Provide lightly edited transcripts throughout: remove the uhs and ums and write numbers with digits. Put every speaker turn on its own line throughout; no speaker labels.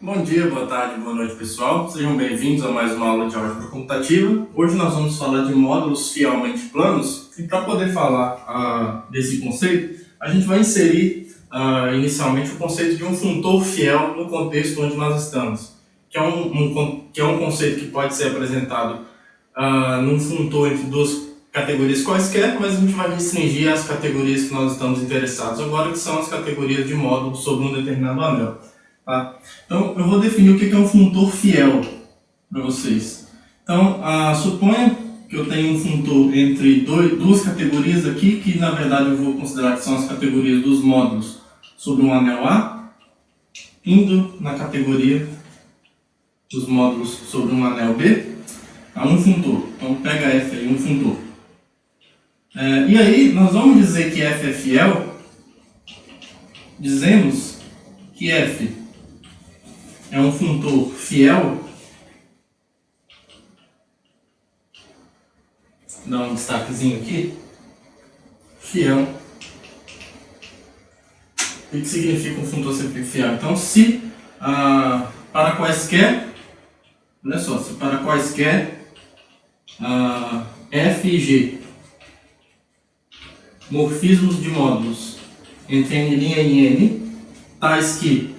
Bom dia, boa tarde, boa noite, pessoal. Sejam bem-vindos a mais uma aula de álgebra computativa. Hoje nós vamos falar de módulos fielmente planos e para poder falar desse conceito, a gente vai inserir inicialmente o conceito de um funtor fiel no contexto onde nós estamos, que é um conceito que pode ser apresentado num funtor entre duas categorias quaisquer, mas a gente vai restringir as categorias que nós estamos interessados agora, que são as categorias de módulos sobre um determinado anel. Tá? Então, eu vou definir o que é um funtor fiel para vocês. Então, suponha que eu tenho um funtor entre duas categorias aqui, que na verdade eu vou considerar que são as categorias dos módulos sobre um anel A, indo na categoria dos módulos sobre um anel B, a um funtor. Então, pega F aí, um funtor. E aí, nós vamos dizer que F é fiel, dizemos que F é um funtor fiel. Vou dar um destaquezinho aqui. Fiel. O que significa um funtor sempre fiel? Então, se para quaisquer, olha só, se para quaisquer F e G, morfismos de módulos entre N' e N, tais que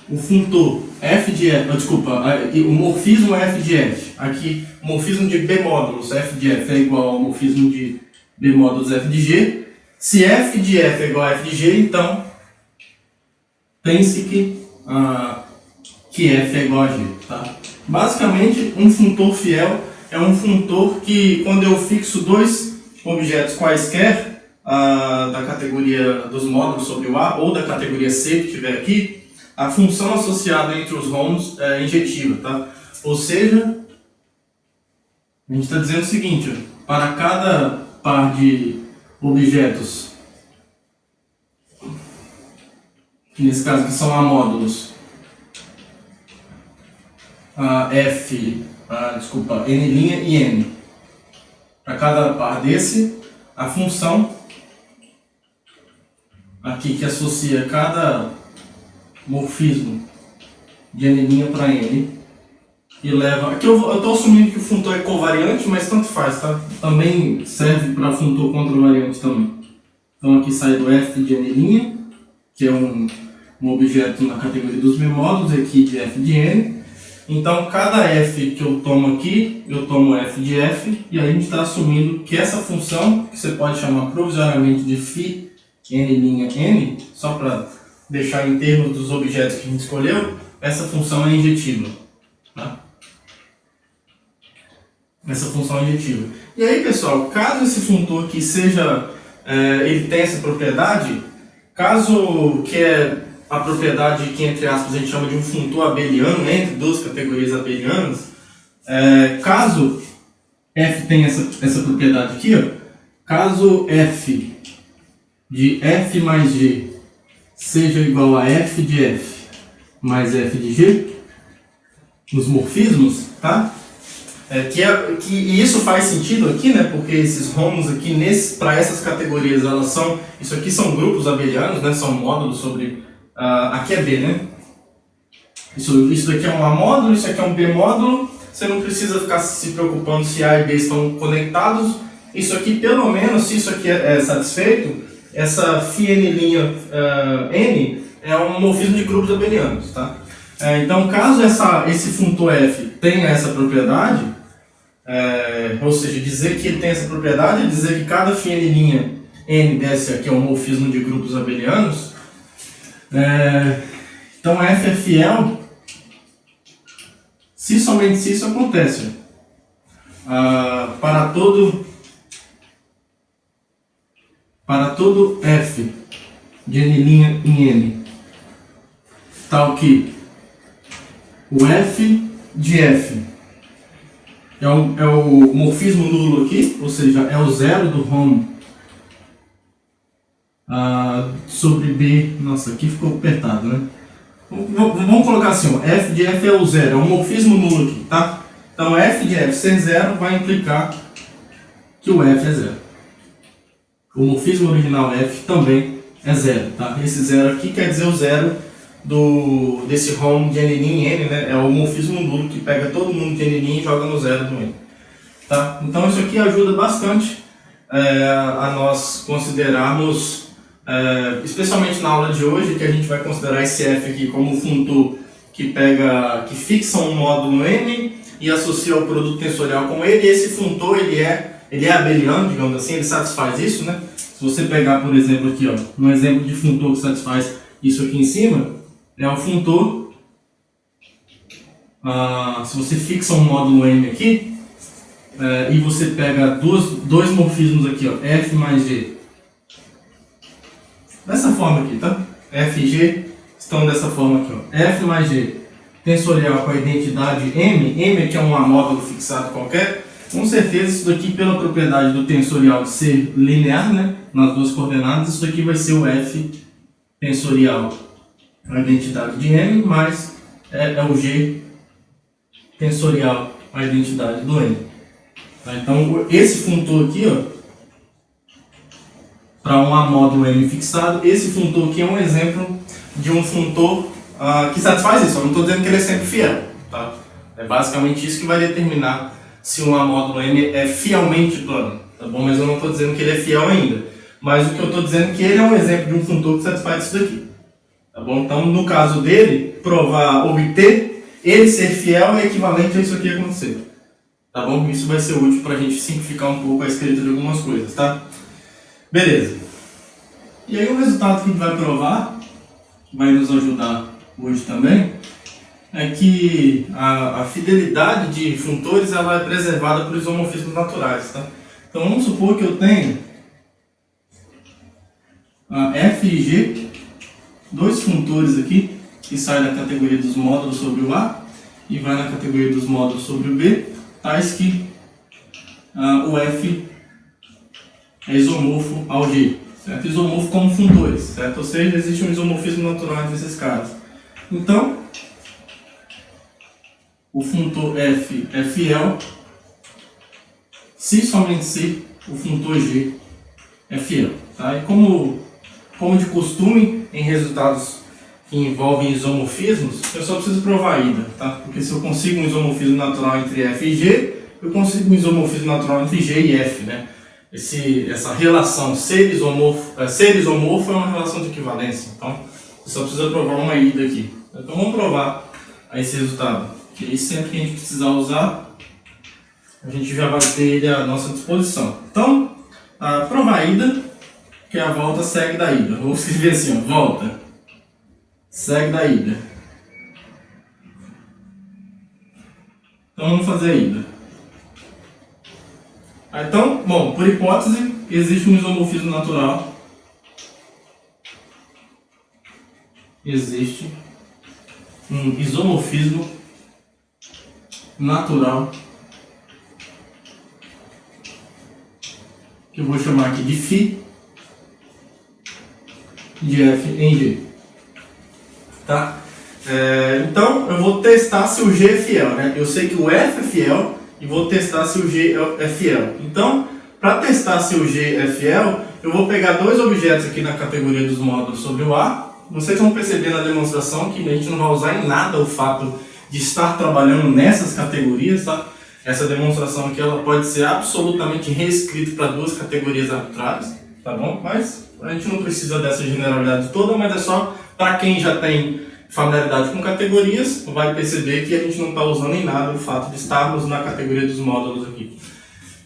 o funtor F de F, o morfismo F de F, aqui o morfismo de B módulos F de F é igual ao morfismo de B módulos F de G. Se F de F é igual a F de G, então pense que F é igual a G. Tá? Basicamente, um funtor fiel é um funtor que, quando eu fixo dois objetos quaisquer da categoria dos módulos sobre o A ou da categoria C que tiver aqui, a função associada entre os romos é injetiva, tá? Ou seja, a gente está dizendo o seguinte, para cada par de objetos, que nesse caso aqui são amódulos, N' e N, para cada par desse, a função aqui que associa cada morfismo de N' para N e leva... Aqui eu estou assumindo que o funtor é covariante, mas tanto faz, tá? Também serve para funtor contravariante também. Então aqui sai do F de N', que é um objeto na categoria dos memódulos, aqui de F de N. Então cada F que eu tomo aqui, eu tomo F de F, e aí a gente está assumindo que essa função, que você pode chamar provisoriamente de φ N' N, só para deixar em termos dos objetos que a gente escolheu, essa função é injetiva. Tá? Essa função é injetiva. E aí, pessoal, caso esse funtor aqui seja, ele tenha essa propriedade, caso que é a propriedade que, entre aspas, a gente chama de um funtor abeliano, entre duas categorias abelianas, caso F tenha essa propriedade aqui, caso F de F mais G seja igual a F de F mais F de G, nos morfismos, tá? E isso faz sentido aqui, né? Porque esses romos aqui, para essas categorias, isso aqui são grupos abelianos, né? São módulos sobre... aqui é B, né? Isso daqui é um A módulo, isso aqui é um B módulo. Você não precisa ficar se preocupando se A e B estão conectados. Isso aqui, pelo menos, se isso aqui é satisfeito, essa φ N é um morfismo de grupos abelianos, tá? Então, caso esse funtor F tenha essa propriedade, ou seja, dizer que ele tem essa propriedade é dizer que cada φ N desse aqui é um morfismo de grupos abelianos. Então, F é fiel se somente se isso acontece. Para todo F de N' em N, tal que o F de F é o morfismo nulo aqui, ou seja, é o zero do romo sobre B. Nossa, aqui ficou apertado, né? Vamos colocar assim, ó, F de F é o zero, é um morfismo nulo aqui, tá? Então F de F ser zero vai implicar que o F é zero. O morfismo original F também é zero, tá? Esse zero aqui quer dizer o zero desse home de N em N, né? É o morfismo nulo que pega todo mundo de N e joga no zero do N. Tá? Então isso aqui ajuda bastante a nós considerarmos, especialmente na aula de hoje, que a gente vai considerar esse F aqui como um funtor que fixa um módulo N e associa o produto tensorial com ele. E esse funtor ele é abeliano, digamos assim, ele satisfaz isso, né? Se você pegar, por exemplo, aqui, ó, um exemplo de funtor que satisfaz isso aqui em cima, é o funtor, se você fixa um módulo M aqui, e você pega dois morfismos aqui, ó, F mais G, dessa forma aqui, tá? F e G estão dessa forma aqui, ó, F mais G, tensorial com a identidade M aqui é um módulo fixado qualquer. Com certeza isso daqui, pela propriedade do tensorial de ser linear, né, nas duas coordenadas, isso daqui vai ser o F tensorial, a identidade de M, mais é o G tensorial, a identidade do N. Tá? Então, esse funtor aqui, ó, para um módulo M fixado, esse funtor aqui é um exemplo de um funtor que satisfaz isso. Eu não estou dizendo que ele é sempre fiel. Tá? É basicamente isso que vai determinar se um módulo M é fielmente plano, tá bom? Mas eu não estou dizendo que ele é fiel ainda. Mas o que eu estou dizendo é que ele é um exemplo de um funtor que satisfaz isso daqui, tá bom? Então, no caso dele, obter ele ser fiel é equivalente a isso aqui acontecer, tá bom? Isso vai ser útil para a gente simplificar um pouco a escrita de algumas coisas, tá? Beleza. E aí o resultado que a gente vai provar, que vai nos ajudar hoje também, é que a fidelidade de funtores ela é preservada por isomorfismos naturais, tá? Então vamos supor que eu tenho F e G, dois funtores aqui, que saem da categoria dos módulos sobre o A e vai na categoria dos módulos sobre o B, tais que o F é isomorfo ao G, certo? Isomorfo como funtores, certo? Ou seja, existe um isomorfismo natural entre esses caras. Então, o funtor F é fiel se somente se o funtor G é fiel. Tá? E como de costume, em resultados que envolvem isomorfismos, eu só preciso provar a ida. Tá? Porque se eu consigo um isomorfismo natural entre F e G, eu consigo um isomorfismo natural entre G e F. Né? Essa relação ser isomorfo é uma relação de equivalência. Então, eu só preciso provar uma ida aqui. Então, vamos provar esse resultado. Que aí sempre que a gente precisar usar, a gente já vai ter ele à nossa disposição. Então, provar a ida, que a volta segue da ida. Vou escrever assim, ó, volta segue da ida. Então vamos fazer a ida. Então, bom, por hipótese, existe um isomorfismo natural. Existe um isomorfismo natural que eu vou chamar aqui de φ de F em G. Tá? Então eu vou testar se o G é fiel, né? Eu sei que o F é fiel e vou testar se o G é fiel. Então, para testar se o G é fiel, eu vou pegar dois objetos aqui na categoria dos módulos sobre o A. Vocês vão perceber na demonstração que a gente não vai usar em nada o fato de estar trabalhando nessas categorias, tá? Essa demonstração aqui ela pode ser absolutamente reescrita para duas categorias arbitrárias, tá bom? Mas a gente não precisa dessa generalidade toda, mas é só para quem já tem familiaridade com categorias, vai perceber que a gente não está usando em nada o fato de estarmos na categoria dos módulos aqui.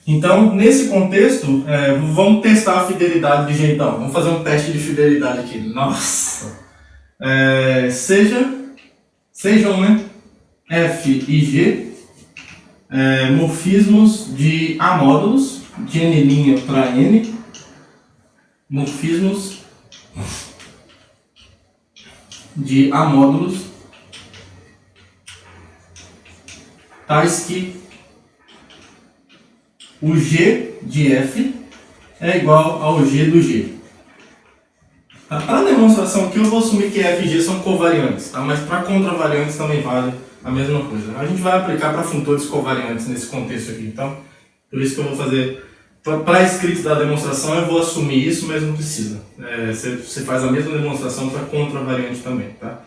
Então, nesse contexto, vamos testar a fidelidade de G então. Vamos fazer um teste de fidelidade aqui. Nossa! Sejam, né, F e G morfismos de A módulos, de N' para N, morfismos de A módulos, tais que o G de F é igual ao G do G. Tá? Para a demonstração aqui eu vou assumir que F e G são covariantes, tá? Mas para contravariantes também vale a mesma coisa. A gente vai aplicar para funtores covariantes nesse contexto aqui. Então, por isso que eu vou fazer, para a escrita da demonstração eu vou assumir isso, mas não precisa. Você faz a mesma demonstração para contravariante também. Tá?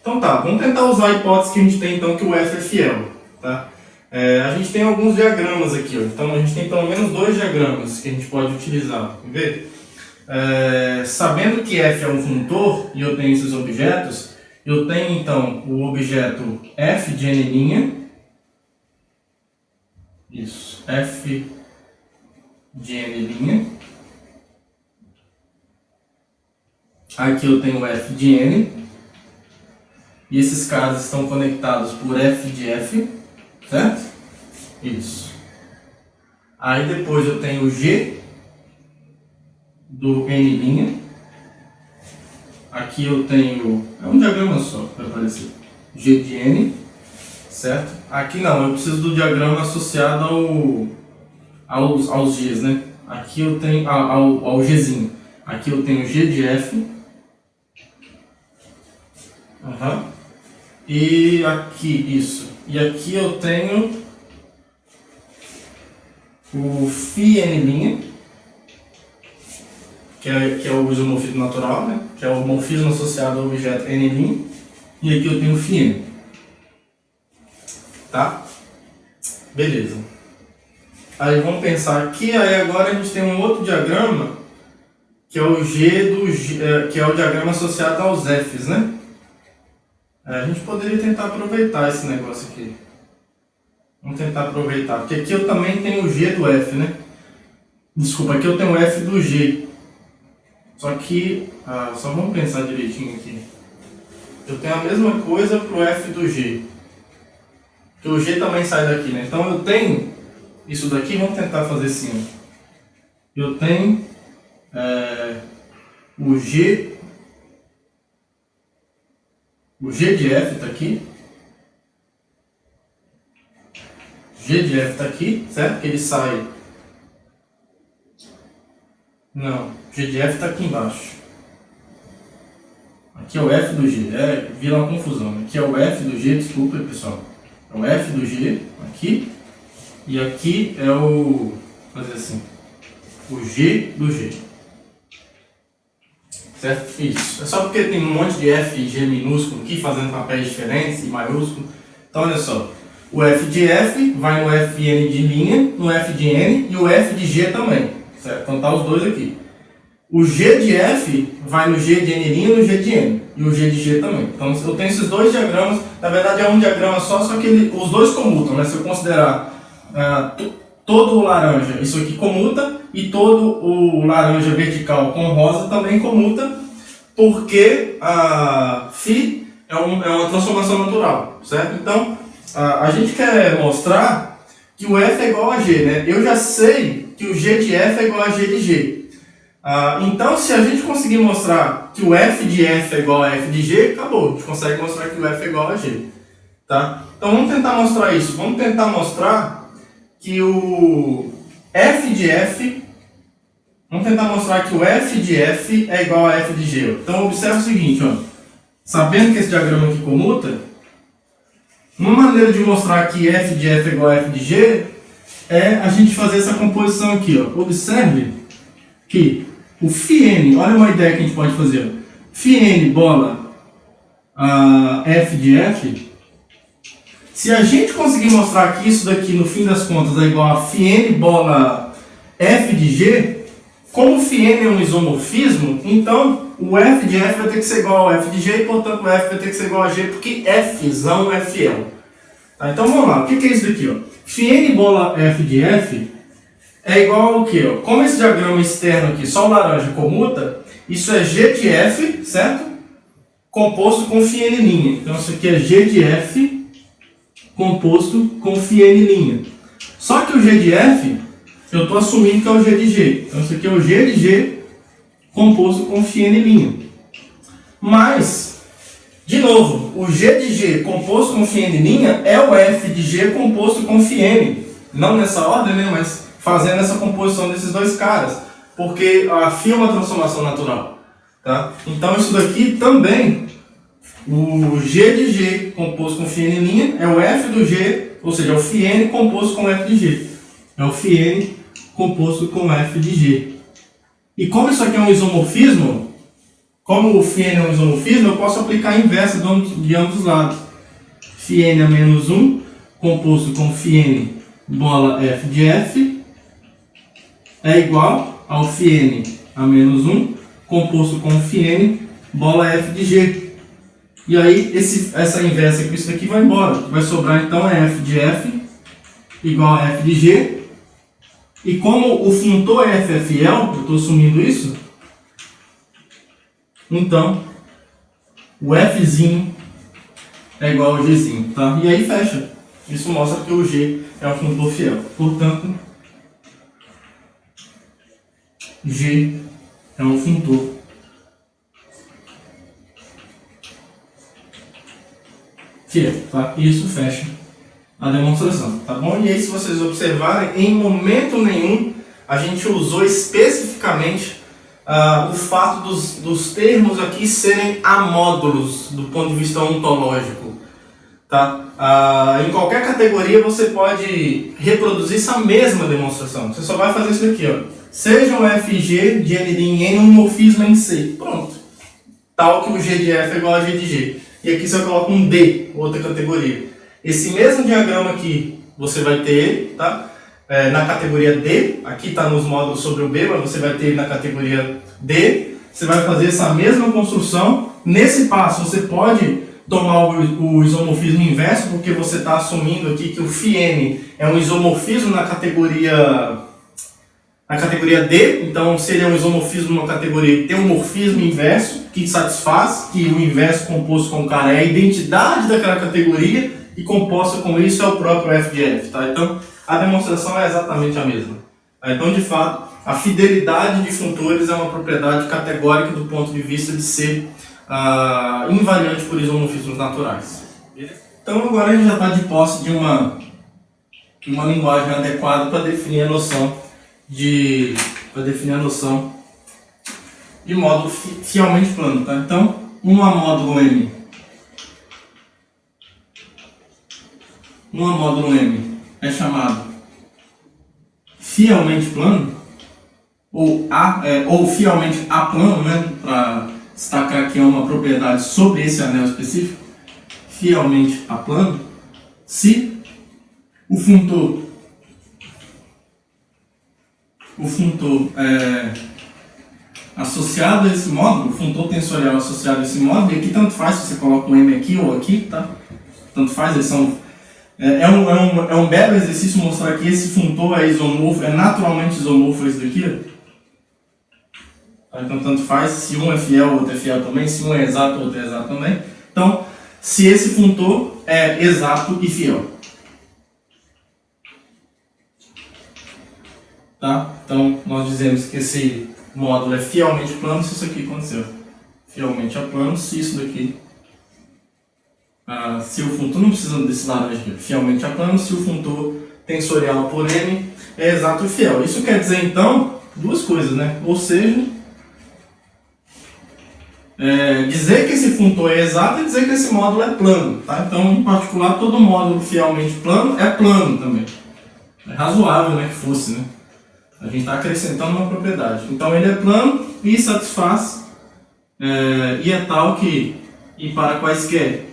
Então tá, vamos tentar usar a hipótese que a gente tem então que o f é fiel. Tá? A gente tem alguns diagramas aqui, ó. Então a gente tem pelo menos 2 diagramas que a gente pode utilizar. Quer ver? Sabendo que f é um funtor e eu tenho esses objetos, eu tenho então o objeto f de n', isso, f de n', aqui eu tenho f de n, e esses caras estão conectados por f de f, certo? Isso. Aí depois eu tenho o g do n', aqui eu tenho, é um diagrama só para aparecer, g de n, certo? Aqui não, eu preciso do diagrama associado aos g's, né? Aqui eu tenho, ao gzinho, aqui eu tenho g de f, e aqui, isso, e aqui eu tenho o φ n', que é o isomorfismo natural, né? Que é o morfismo associado ao objeto n', e aqui eu tenho o φ n. Tá? Beleza. Aí vamos pensar aqui, aí agora a gente tem um outro diagrama, que é o que é o diagrama associado aos f's, né? A gente poderia tentar aproveitar esse negócio aqui. Vamos tentar aproveitar, porque aqui eu também tenho o g do f, né? Desculpa, aqui eu tenho o f do g. Só que, só vamos pensar direitinho aqui. Eu tenho a mesma coisa para o f do g. Que o g também sai daqui, né? Então eu tenho isso daqui, vamos tentar fazer assim. Eu tenho o g de f está aqui. G de f está aqui, certo? Que ele sai. Não, G de f está aqui embaixo. Aqui é o f do g, vira uma confusão. Aqui é o f do g, desculpa pessoal. É o f do g aqui. E aqui é o, vou fazer assim, o g do g. Certo? Isso. É só porque tem um monte de f e g minúsculo aqui fazendo papéis diferentes e maiúsculo. Então olha só. O f de f vai no fn de linha, no f de n e o f de g também. Certo? Então tá os dois aqui. O g de f vai no g de n' e no g de n. E o g de g também. Então eu tenho esses dois diagramas. Na verdade é um diagrama só que os dois comutam, né? Se eu considerar todo o laranja, isso aqui comuta. E todo o laranja vertical com rosa também comuta. Porque a φ é uma transformação natural. Certo? Então a gente quer mostrar que o f é igual a g, né? Eu já sei que o g de f é igual a g de g. Então, se a gente conseguir mostrar que o f de f é igual a f de g, acabou. A gente consegue mostrar que o f é igual a g. Tá? Então, vamos tentar mostrar isso. Vamos tentar mostrar que o f de f... Vamos tentar mostrar que o f de f é igual a f de g. Então, observe o seguinte, ó. Sabendo que esse diagrama aqui comuta, uma maneira de mostrar que f de f é igual a f de g é a gente fazer essa composição aqui, ó. Observe que o φn, olha uma ideia que a gente pode fazer. φn bola f de f. Se a gente conseguir mostrar que isso daqui, no fim das contas, é igual a φn bola f de g, como φn é um isomorfismo, então o f de f vai ter que ser igual ao f de g e, portanto, o f vai ter que ser igual a g, porque fzão é fiel. Tá, então vamos lá, o que é isso daqui? Ó? φn bola f de f é igual ao quê? Ó? Como esse diagrama externo aqui, só o laranja comuta, isso é g de f, certo? Composto com φn'. Então isso aqui é g de f composto com φn'. Só que o g de f, eu estou assumindo que é o g de g. Então isso aqui é o g de g composto com φn'. Mas, de novo, o g de g composto com φn' é o f de g composto com φn. Não nessa ordem, né? Mas fazendo essa composição desses dois caras, porque a φ é uma transformação natural, tá? Então isso daqui também, o g de g composto com φn' é o f do g, ou seja, é o φn composto com f de g. É o φn composto com f de g. E como isso aqui é um isomorfismo, Como o φn é um isomorfismo, eu posso aplicar a inversa de ambos os lados. φn a menos 1, composto com φn bola f de f, é igual ao φn a menos 1, composto com φn bola f de g. E aí, essa inversa com isso daqui vai embora. Vai sobrar, então, é f de f igual a f de g. E como o funtor f é fiel, eu estou assumindo isso, então, o fzinho é igual ao gzinho, tá? E aí fecha. Isso mostra que o g é um funtor fiel. Portanto, g é um funtor fiel, tá? E isso fecha a demonstração, tá bom? E aí, se vocês observarem, em momento nenhum a gente usou especificamente o fato dos termos aqui serem amódulos do ponto de vista ontológico, tá? Em qualquer categoria você pode reproduzir essa mesma demonstração. Você só vai fazer isso daqui, ó. Seja um FG de ND em N um morfismo em C. Pronto. Tal que o G de F é igual a G de G. E aqui você coloca um D, outra categoria. Esse mesmo diagrama aqui, você vai ter ele, tá? Na categoria D, aqui está nos módulos sobre o B, mas você vai ter ele na categoria D. Você vai fazer essa mesma construção. Nesse passo, você pode tomar o isomorfismo inverso, porque você está assumindo aqui que o φn é um isomorfismo na categoria D, então seria um isomorfismo na categoria que tem um morfismo inverso, que satisfaz que o inverso composto com o cara é a identidade daquela categoria, e composta com isso é o próprio f de f, tá? Então, a demonstração é exatamente a mesma. Tá? Então, de fato, a fidelidade de funtores é uma propriedade categórica do ponto de vista de ser invariante por isomorfismos naturais. Então, agora a gente já está de posse de uma linguagem adequada para definir a noção de módulo fielmente plano, tá? Então, uma módulo M é chamado fielmente plano, ou fielmente aplano, né? Para destacar que é uma propriedade sobre esse anel específico, fielmente aplano, se o funtor associado a esse módulo, o funtor tensorial associado a esse módulo, e aqui tanto faz se você coloca um M aqui ou aqui, tá? Tanto faz, eles são... É um belo exercício mostrar que esse funtor é isomorfo, é naturalmente isomorfo esse daqui. Então, tanto faz se um é fiel, o outro é fiel também, se um é exato, o outro é exato também. Então, se esse funtor é exato e fiel. Tá? Então, nós dizemos que esse módulo é fielmente plano se isso aqui aconteceu. Fielmente plano se isso daqui... se o funtor, não precisa desse laranja aqui, fielmente plano se o funtor tensorial por M é exato e fiel. Isso quer dizer, então, duas coisas, né? Ou seja, dizer que esse funtor é exato e dizer que esse módulo é plano. Tá? Então, em particular, todo módulo fielmente plano é plano também. É razoável, né, que fosse, né? A gente está acrescentando uma propriedade. Então, ele é plano e satisfaz, e é tal que, e para quaisquer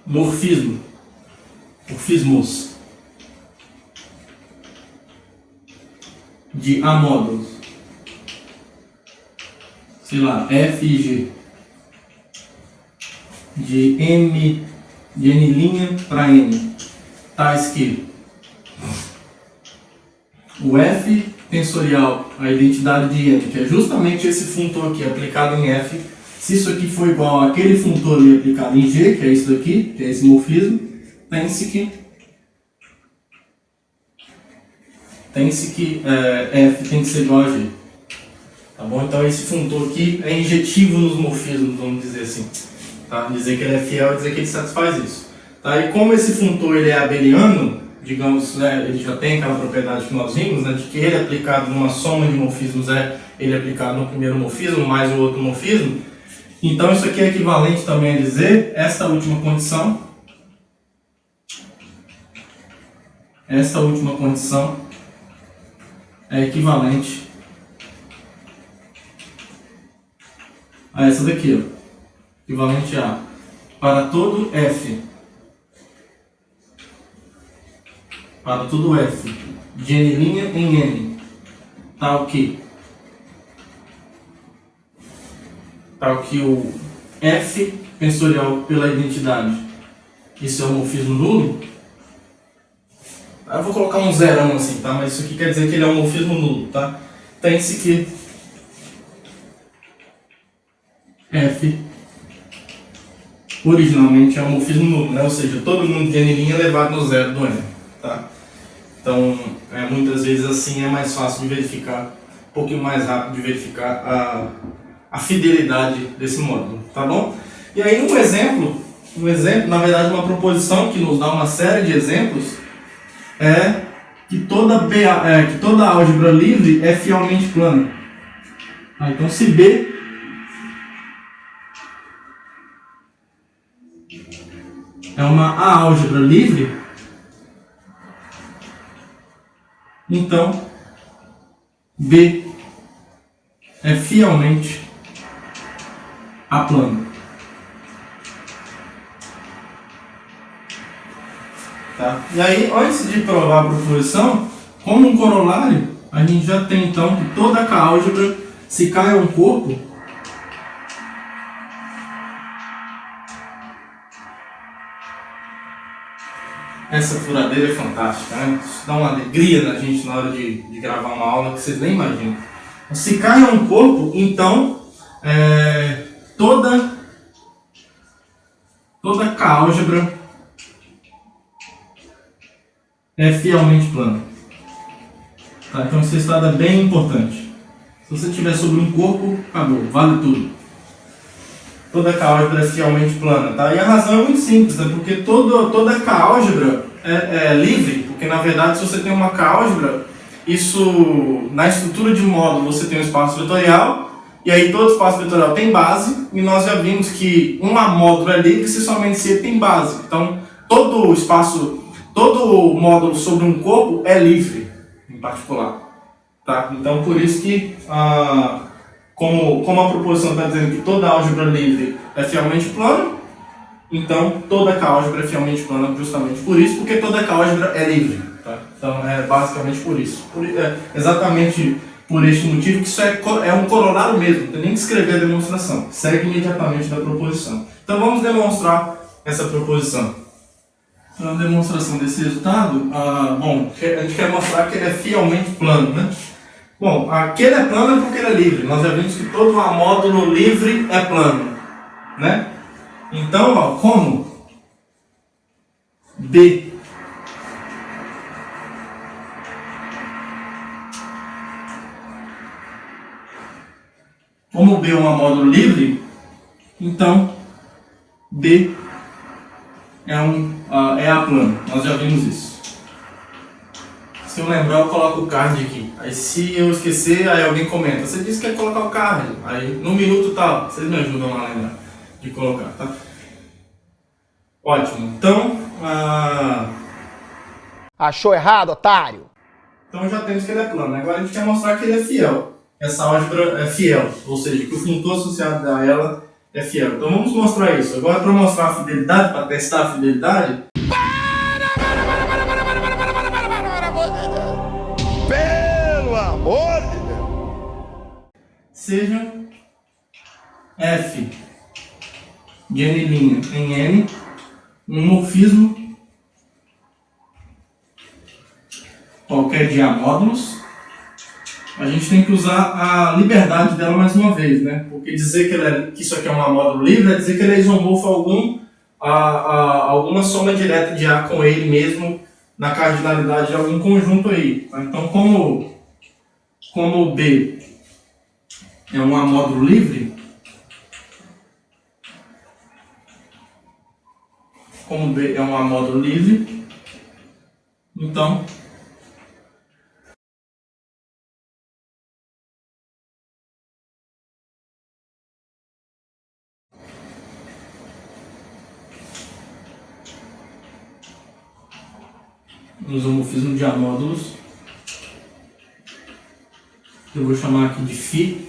morfismos de amódulos, sei lá, F e G, de N' para N, tais que o F tensorial, a identidade de N, que é justamente esse funtor aqui aplicado em F, se isso aqui for igual àquele funtor ali aplicado em G, que é isso daqui, que é esse morfismo, tem-se que F tem que ser igual a G. Tá bom? Então esse funtor aqui é injetivo nos morfismos, vamos dizer assim. Tá? Dizer que ele é fiel e dizer que ele satisfaz isso. Tá? E como esse funtor ele é abeliano, digamos, né, ele já tem aquela propriedade que nós vimos, né, de que ele é aplicado numa soma de morfismos, ele é aplicado no primeiro morfismo mais o outro morfismo. Então isso aqui é equivalente também a dizer esta última condição é equivalente a essa daqui, ó. Equivalente a para todo f. Para todo f de n' em n, tal que o f tensorial pela identidade, isso é homorfismo nulo. Eu vou colocar um zerão assim, tá? Mas isso aqui quer dizer que ele é homorfismo nulo, tá? Tem-se que f originalmente é homorfismo nulo, né? Ou seja, todo mundo de n' é levado no zero do n, tá? Então, muitas vezes assim é mais fácil de verificar, um pouquinho mais rápido de verificar a fidelidade desse módulo, tá bom? E aí um exemplo, na verdade uma proposição que nos dá uma série de exemplos, é que toda álgebra livre é fielmente plana. Então se B é uma álgebra livre, então B é fielmente aplano. Tá? E aí, antes de provar a proposição, como um corolário, a gente já tem então que toda K-álgebra, se K é um corpo, essa furadeira é fantástica, né? Isso dá uma alegria na gente na hora de gravar uma aula que vocês nem imaginam. Se K é um corpo, então toda K-álgebra é fielmente plana. Tá? Então esse estado é bem importante. Se você tiver sobre um corpo, acabou, vale tudo. Toda K-álgebra é fielmente plana, tá? E a razão é muito simples, né? Porque toda K-álgebra é livre, porque na verdade se você tem uma K-álgebra, isso, na estrutura de módulo você tem um espaço vetorial, e aí todo espaço vetorial tem base, e nós já vimos que uma módulo é livre se somente se ele tem base. Então todo módulo sobre um corpo é livre, em particular. Tá? Então por isso que como a proposição está dizendo que toda álgebra livre é fielmente plana, então toda K-álgebra é fielmente plana justamente por isso, porque toda K-álgebra é livre. Tá? Então é basicamente por isso. Exatamente por este motivo que isso é um corolário mesmo, não tem nem que escrever a demonstração, segue imediatamente da proposição. Então vamos demonstrar essa proposição. Então, a demonstração desse resultado, bom, a gente quer mostrar que ele é fielmente plano, né? Bom, aqui ele é plano porque ele é livre. Nós já vimos que todo módulo livre é plano, né? Então, ó, como B é um módulo livre, então B é aplano. Nós já vimos isso. Se eu lembrar, eu coloco o card aqui. Aí se eu esquecer, aí alguém comenta. Você disse que quer colocar o card. Aí no minuto tal. Vocês me ajudam lá a lembrar de colocar, tá? Ótimo. Então,
Achou errado, otário?
Então já temos que ele é plano. Agora a gente quer mostrar que ele é fiel. Essa álgebra é fiel. Ou seja, que o funtor associado a ela é fiel. Então vamos mostrar isso. Agora para mostrar a fidelidade, para testar a fidelidade.
Pelo amor de Deus!
Seja f de n' em n um morfismo qualquer de A módulos, a gente tem que usar a liberdade dela mais uma vez, né? Porque dizer que isso aqui é um módulo livre é dizer que ele é isomorfo alguma soma direta de A com ele mesmo na cardinalidade de algum conjunto aí. Então, como B é um módulo livre, então no isomorfismo de A módulos, eu vou chamar aqui de φ,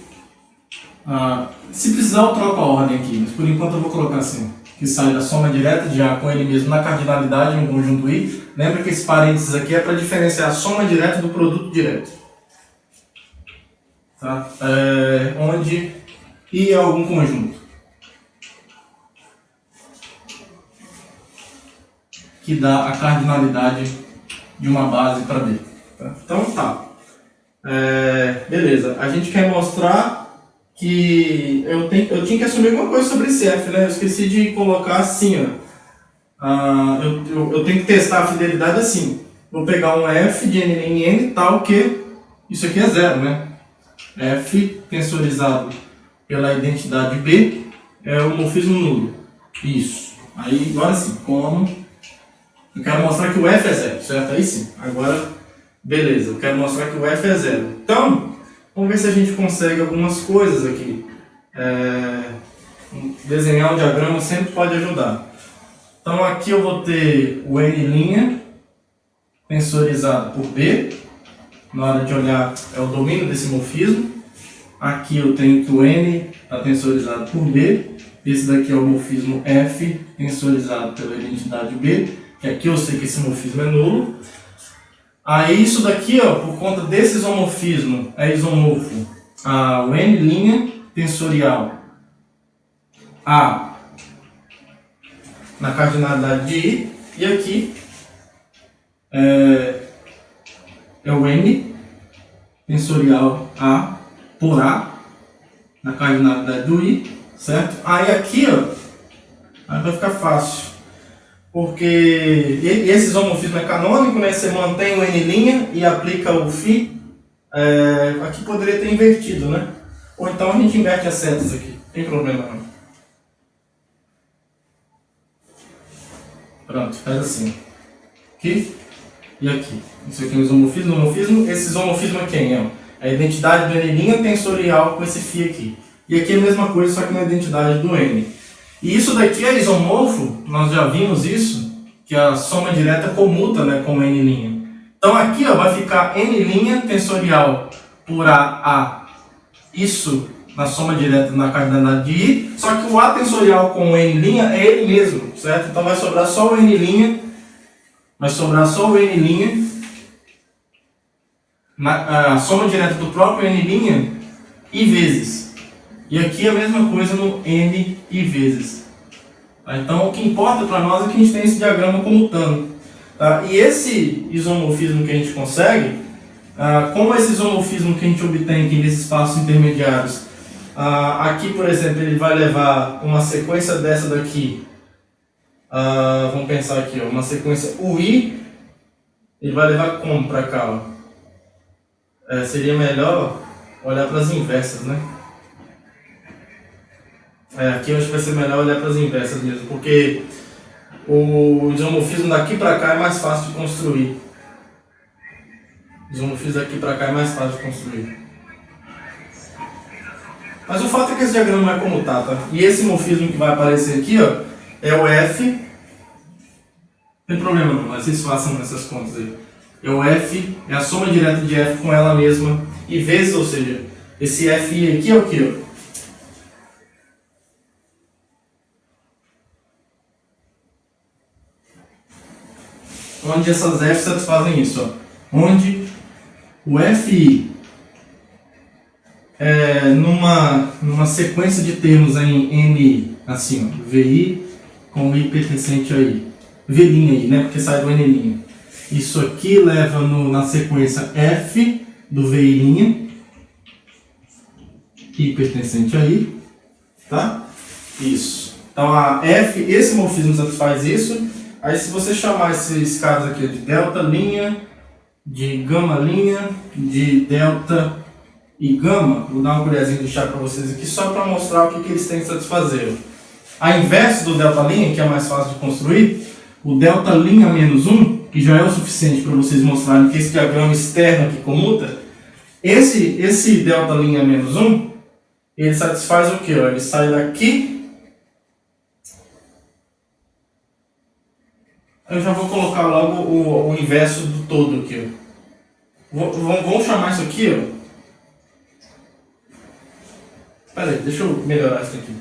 Se precisar eu troco a ordem aqui, mas por enquanto eu vou colocar assim, que sai da soma direta de A com ele mesmo na cardinalidade em um conjunto I. Lembra que esse parênteses aqui é para diferenciar a soma direta do produto direto. Tá? Onde I é algum conjunto que dá a cardinalidade de uma base para B. Tá? Então tá. Beleza, a gente quer mostrar que eu tinha que assumir alguma coisa sobre esse F, né? Eu esqueci de colocar assim, ó. Eu tenho que testar a fidelidade assim. Vou pegar um F de N em N tal que isso aqui é zero, né? F tensorizado pela identidade B é o morfismo nulo. Isso. Aí, agora sim, como eu quero mostrar que o F é zero, certo? Aí sim. Agora, beleza, eu quero mostrar que o F é zero. Então, vamos ver se a gente consegue algumas coisas aqui. Desenhar um diagrama sempre pode ajudar. Então aqui eu vou ter o N' tensorizado por B. Na hora de olhar é o domínio desse morfismo. Aqui eu tenho que o N está tensorizado por B. Esse daqui é o morfismo F tensorizado pela identidade B. Que aqui eu sei que esse morfismo é nulo. Aí isso daqui, ó, por conta desse isomorfismo, é isomorfo o N' tensorial A na cardinalidade de I, e aqui é o N tensorial A por A na cardinalidade do I, certo? Aí aqui, ó, aí vai ficar fácil. Porque esse isomorfismo é canônico, né? Você mantém o N' e aplica o φ. Aqui poderia ter invertido, né? Ou então a gente inverte as setas aqui. Não tem problema não. Pronto, faz assim. Aqui e aqui. Isso aqui é um isomorfismo. Esse isomorfismo é quem? É a identidade do N' tensorial com esse φ aqui. E aqui é a mesma coisa, só que na identidade do N. E isso daqui é isomorfo, nós já vimos isso, que a soma direta comuta, né, com N'. Então aqui, ó, vai ficar N' tensorial por A. Isso na soma direta na cardinalidade de I, só que o A tensorial com o N' é ele mesmo, certo? Então vai sobrar só o N', a soma direta do próprio N' I vezes. E aqui a mesma coisa no N I vezes. Tá? Então o que importa para nós é que a gente tem esse diagrama comutando. Tá? E esse isomorfismo que a gente consegue, como esse isomorfismo que a gente obtém aqui nesses espaços intermediários, aqui por exemplo ele vai levar uma sequência dessa daqui, vamos pensar aqui, ó, uma sequência UI, ele vai levar como para cá? Ó? Seria melhor olhar para as inversas, né? Aqui eu acho que vai ser melhor olhar para as inversas mesmo, porque o isomorfismo daqui para cá é mais fácil de construir. O isomorfismo daqui para cá é mais fácil de construir. Mas o fato é que esse diagrama vai comutar, tá? E esse morfismo que vai aparecer aqui, ó, é o F. Não tem problema não, mas vocês façam essas contas aí. É o F, é a soma direta de F com ela mesma, e vezes, ou seja, esse Fi aqui é o que, ó? Onde essas F satisfazem isso, ó. Onde o Fi numa sequência de termos em N, assim, ó, VI com I pertencente a I. V' aí, né, porque sai do N'. Isso aqui leva na sequência F do VI', I pertencente a I, tá? Isso. Então a F, esse morfismo satisfaz isso. Aí se você chamar esses caras aqui de delta linha, de gama linha, de delta e gama, vou dar uma colherzinha de chá para vocês aqui só para mostrar o que eles têm que satisfazer. A inverso do delta linha, que é mais fácil de construir, o delta linha menos 1, que já é o suficiente para vocês mostrarem que esse diagrama externo aqui comuta, esse delta linha menos 1, ele satisfaz o que? Ele sai daqui. Eu já vou colocar logo o inverso do todo aqui. Vamos chamar isso aqui, ó. Pera aí, deixa eu melhorar isso aqui.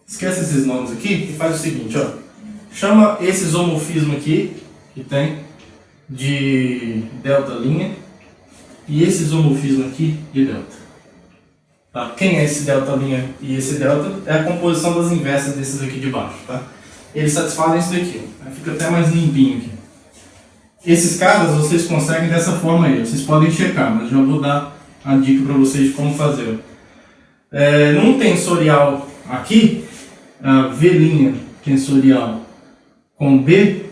Esquece esses nomes aqui e faz o seguinte, ó. Chama esse isomorfismo aqui, que tem, de delta linha, e esse isomorfismo aqui de delta. Tá? Quem é esse delta linha e esse delta? É a composição das inversas desses aqui de baixo. Tá? Eles satisfazem isso daqui. Ó. Fica até mais limpinho aqui. Esses caras vocês conseguem dessa forma aí. Vocês podem checar, mas já vou dar a dica para vocês de como fazer. Num tensorial aqui, a V' tensorial com B,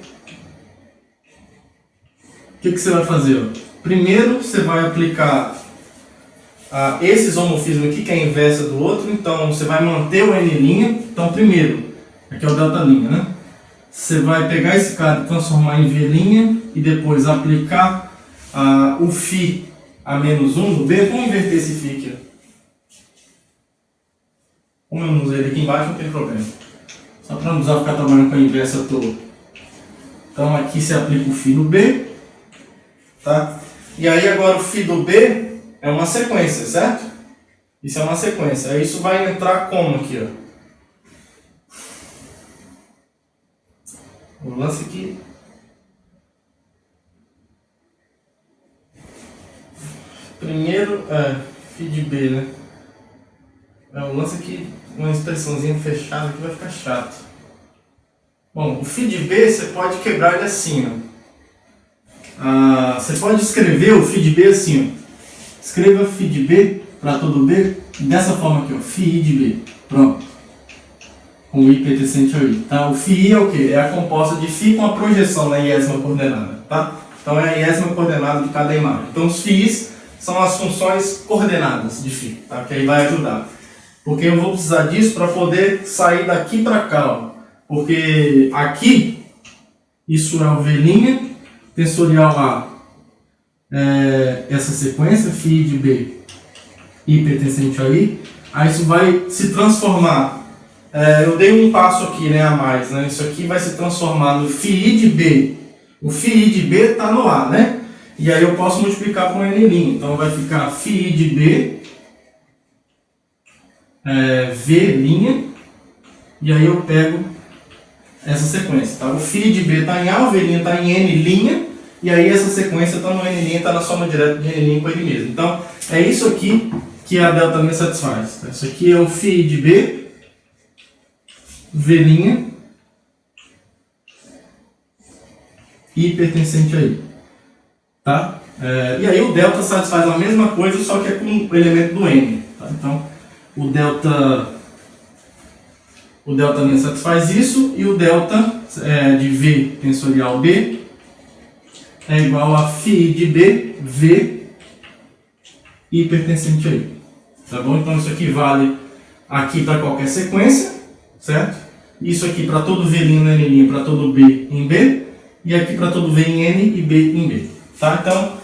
o que você vai fazer? Primeiro você vai aplicar esse isomorfismo aqui, que é a inversa do outro, então você vai manter o N'. Então primeiro, aqui é o delta linha, né? Você vai pegar esse cara e transformar em V' e depois aplicar o φ a menos 1 do B. Vamos inverter esse φ aqui. Como eu não usei ele aqui embaixo, não tem problema. Só para não precisar ficar trabalhando com a inversa à toa. Então aqui você aplica o φ no B. Tá? E aí agora o φ do B é uma sequência, certo? Isso é uma sequência. Aí isso vai entrar como aqui, ó? O lance aqui. Primeiro, φ de B, né? O lance aqui, uma expressãozinha fechada aqui vai ficar chato. Bom, o φ de B você pode quebrar ele assim, ó. Você pode escrever o φ de B assim, ó. Escreva φ de B para todo B dessa forma aqui, ó. Φi de B. Pronto. Com o I pertencente ao I. Tá? O φi é o quê? É a composta de φ com a projeção na iésima coordenada. Tá? Então é a iésima coordenada de cada imagem. Então os φ's são as funções coordenadas de φ. Tá? Que aí vai ajudar. Porque eu vou precisar disso para poder sair daqui para cá. Ó. Porque aqui, isso é o V' tensorial A. Essa sequência, φ de B, I pertencente a I. Aí isso vai se transformar. Eu dei um passo aqui, né, a mais. Né? Isso aqui vai se transformar no φi de B. O φi de B está no A, né? E aí eu posso multiplicar com N'. Então vai ficar φi de B, V', e aí eu pego essa sequência. Tá? O φ de B está em A, o V' está em N', e aí essa sequência está no N', está na soma direta de N' com ele mesmo. Então é isso aqui que a delta linha satisfaz. Tá? Isso aqui é o φ de B, V', I pertencente a I. Tá? E aí o delta satisfaz a mesma coisa, só que é com o elemento do N. Tá? Então o delta linha satisfaz isso, e o delta de V tensorial B é igual a φ de B, V, I pertencente a I. Tá bom? Então isso aqui vale aqui para qualquer sequência, certo? Isso aqui para todo V' no N', para todo B em B, e aqui para todo V em N e B em B. Tá? Então,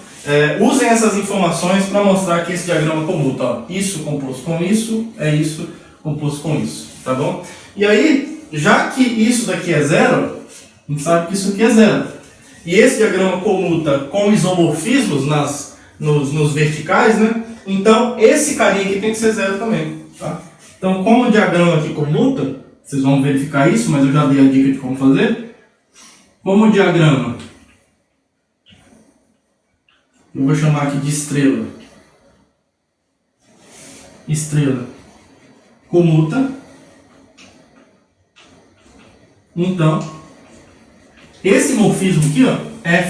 usem essas informações para mostrar que esse diagrama comuta. Ó, isso composto com isso, é isso composto com isso. Tá bom? E aí, já que isso daqui é zero, a gente sabe que isso aqui é zero. E esse diagrama comuta com isomorfismos nos verticais, né? Então, esse carinha aqui tem que ser zero também. Tá? Então, como o diagrama aqui comuta, vocês vão verificar isso, mas eu já dei a dica de como fazer. Como o diagrama, eu vou chamar aqui de estrela. Estrela comuta. Então, esse morfismo aqui, ó,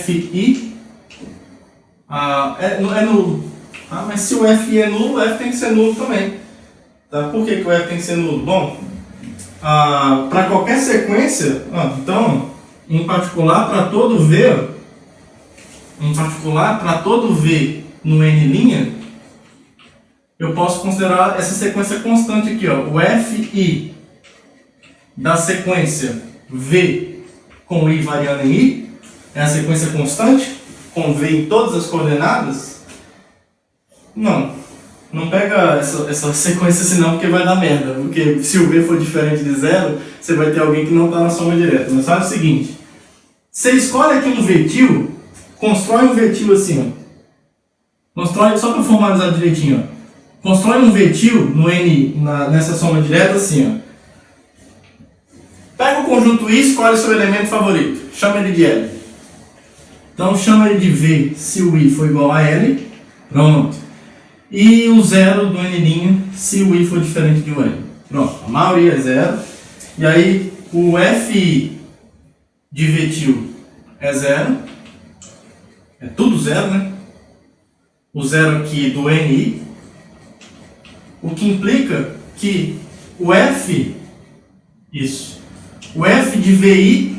Fi, é nulo. Mas se o Fi é nulo, o F tem que ser nulo também. Tá? Por que o F tem que ser nulo? Bom, para qualquer sequência, então, em particular para todo V, no N', eu posso considerar essa sequência constante aqui, ó, o Fi da sequência V com I variando em I, é a sequência constante, com V em todas as coordenadas? Não pega essa sequência senão, porque vai dar merda. Porque se o V for diferente de zero, você vai ter alguém que não está na soma direta. Mas faz o seguinte, você escolhe aqui um vetil, constrói um vetil assim, ó. Constrói, só para formalizar direitinho, ó. Constrói um vetil no N, nessa soma direta assim, ó. Pega o conjunto I, escolhe seu elemento favorito. Chama ele de L. Então chama ele de V se o I for igual a L. Pronto. E o zero do N' se o I for diferente de N. Pronto. A maioria é zero. E aí o Fi de vetil é zero. É tudo zero, né? O zero aqui do Ni. O que implica que o F, isso, o F de VI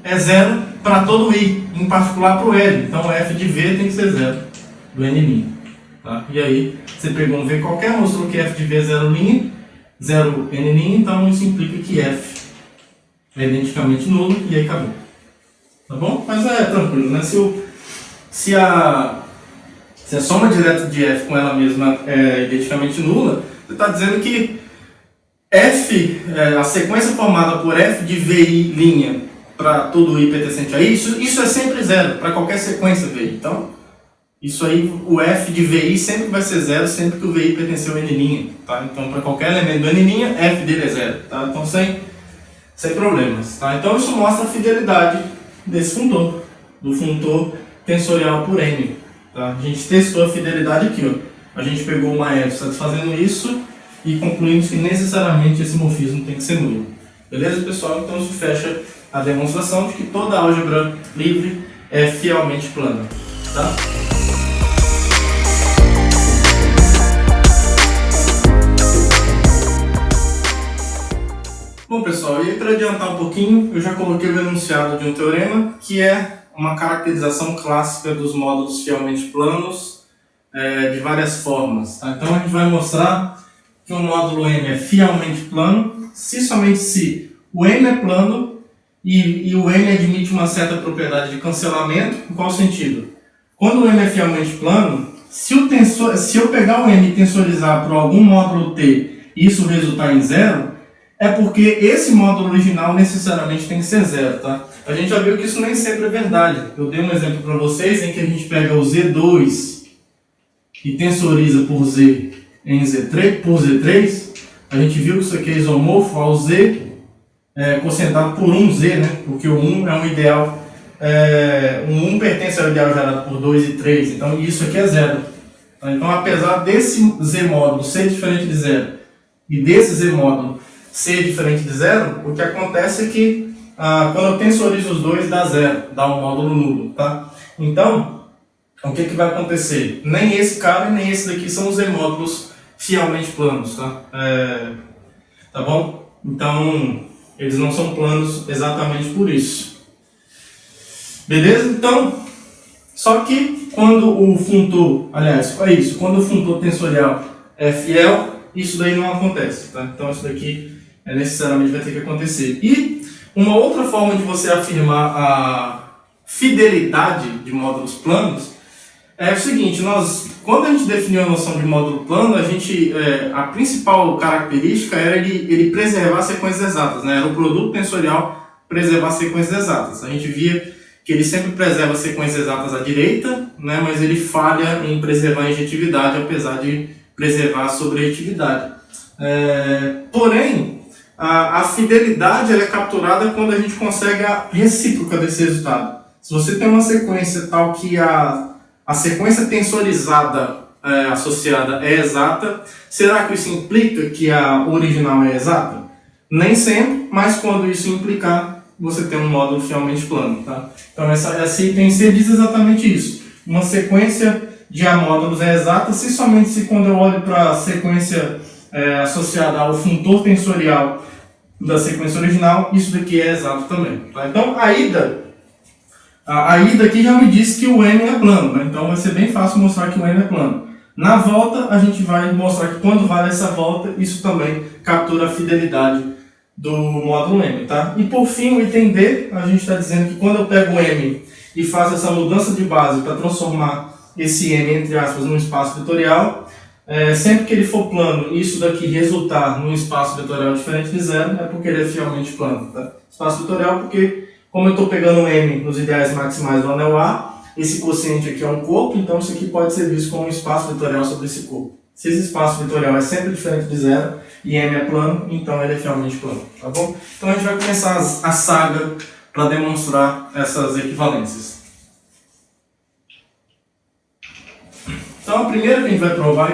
é zero para todo I, em particular para o L. Então o F de V tem que ser zero do N'. Tá? E aí você pegou um V qualquer, mostrou que F de V é zero linha, zero N', então isso implica que F é identicamente nulo e aí acabou. Tá bom? Mas é tranquilo, né? Se a soma direta de F com ela mesma é identicamente nula, você está dizendo que F, a sequência formada por F de VI' para todo I pertencente a I, isso é sempre zero, para qualquer sequência VI. Então, isso aí, o F de VI sempre vai ser zero, sempre que o VI pertencer ao N'. Tá? Então, para qualquer elemento do N', F dele é zero. Tá? Então, sem problemas. Tá? Então, isso mostra a fidelidade desse funtor, do funtor tensorial por N. Tá? A gente testou a fidelidade aqui. Ó. A gente pegou uma F satisfazendo isso e concluímos que necessariamente esse morfismo tem que ser nulo. Beleza, pessoal? Então, isso fecha a demonstração de que toda álgebra livre é fielmente plana. Tá? Bom, pessoal, e aí para adiantar um pouquinho, eu já coloquei o enunciado de um teorema, que é uma caracterização clássica dos módulos fielmente planos de várias formas. Tá? Então a gente vai mostrar que o módulo M é fielmente plano, somente se o M é plano e o M admite uma certa propriedade de cancelamento. Em qual sentido? Quando o M é fielmente plano, se eu pegar o M e tensorizar por algum módulo T e isso resultar em zero, é porque esse módulo original necessariamente tem que ser zero, tá? A gente já viu que isso nem sempre é verdade. Eu dei um exemplo para vocês em que a gente pega o Z2 e tensoriza por Z em Z3, por Z3. A gente viu que isso aqui é isomorfo ao Z concentrado por 1Z, né? Porque o 1 é um ideal, o 1 pertence ao ideal gerado por 2 e 3, então isso aqui é zero. Então, apesar desse Z módulo ser diferente de zero e desse Z módulo ser diferente de zero, o que acontece é que quando eu tensorizo os dois dá zero, dá um módulo nulo, tá? Então, o que vai acontecer? Nem esse cara e nem esse daqui são os Z módulos fielmente planos, tá? Tá bom? Então, eles não são planos exatamente por isso. Beleza? Então, só que quando o funtor, aliás, é isso, quando o funtor tensorial é fiel, isso daí não acontece, tá? Então, isso daqui necessariamente vai ter que acontecer. E uma outra forma de você afirmar a fidelidade de módulos planos é o seguinte: quando a gente definiu a noção de módulo plano, a principal característica era ele preservar sequências exatas, né? Era o produto tensorial preservar sequências exatas. A gente via que ele sempre preserva sequências exatas à direita, né? Mas ele falha em preservar a injetividade, apesar de preservar a sobrejetividade. Porém, a fidelidade ela é capturada quando a gente consegue a recíproca desse resultado. Se você tem uma sequência tal que a sequência tensorizada associada é exata, será que isso implica que a original é exata? Nem sempre, mas quando isso implicar, você tem um módulo fielmente plano. Tá? Então essa item C diz exatamente isso. Uma sequência de amódulos é exata somente se quando eu olho para a sequência associada ao funtor tensorial da sequência original, isso daqui é exato também. Tá? Então a ida aqui já me disse que o M é plano, né? Então vai ser bem fácil mostrar que o M é plano. Na volta a gente vai mostrar que quando vale essa volta, isso também captura a fidelidade do módulo M. Tá? E por fim, o item D, a gente está dizendo que quando eu pego o M e faço essa mudança de base para transformar esse M, entre aspas, num espaço vetorial, sempre que ele for plano e isso daqui resultar num espaço vetorial diferente de zero, é porque ele é fielmente plano. Tá? Espaço vetorial porque, como eu estou pegando o M nos ideais maximais do anel A, esse quociente aqui é um corpo, então isso aqui pode ser visto como um espaço vetorial sobre esse corpo. Se esse espaço vetorial é sempre diferente de zero e M é plano, então ele é finalmente plano, tá bom? Então a gente vai começar a saga para demonstrar essas equivalências. Então, a primeira que a gente vai provar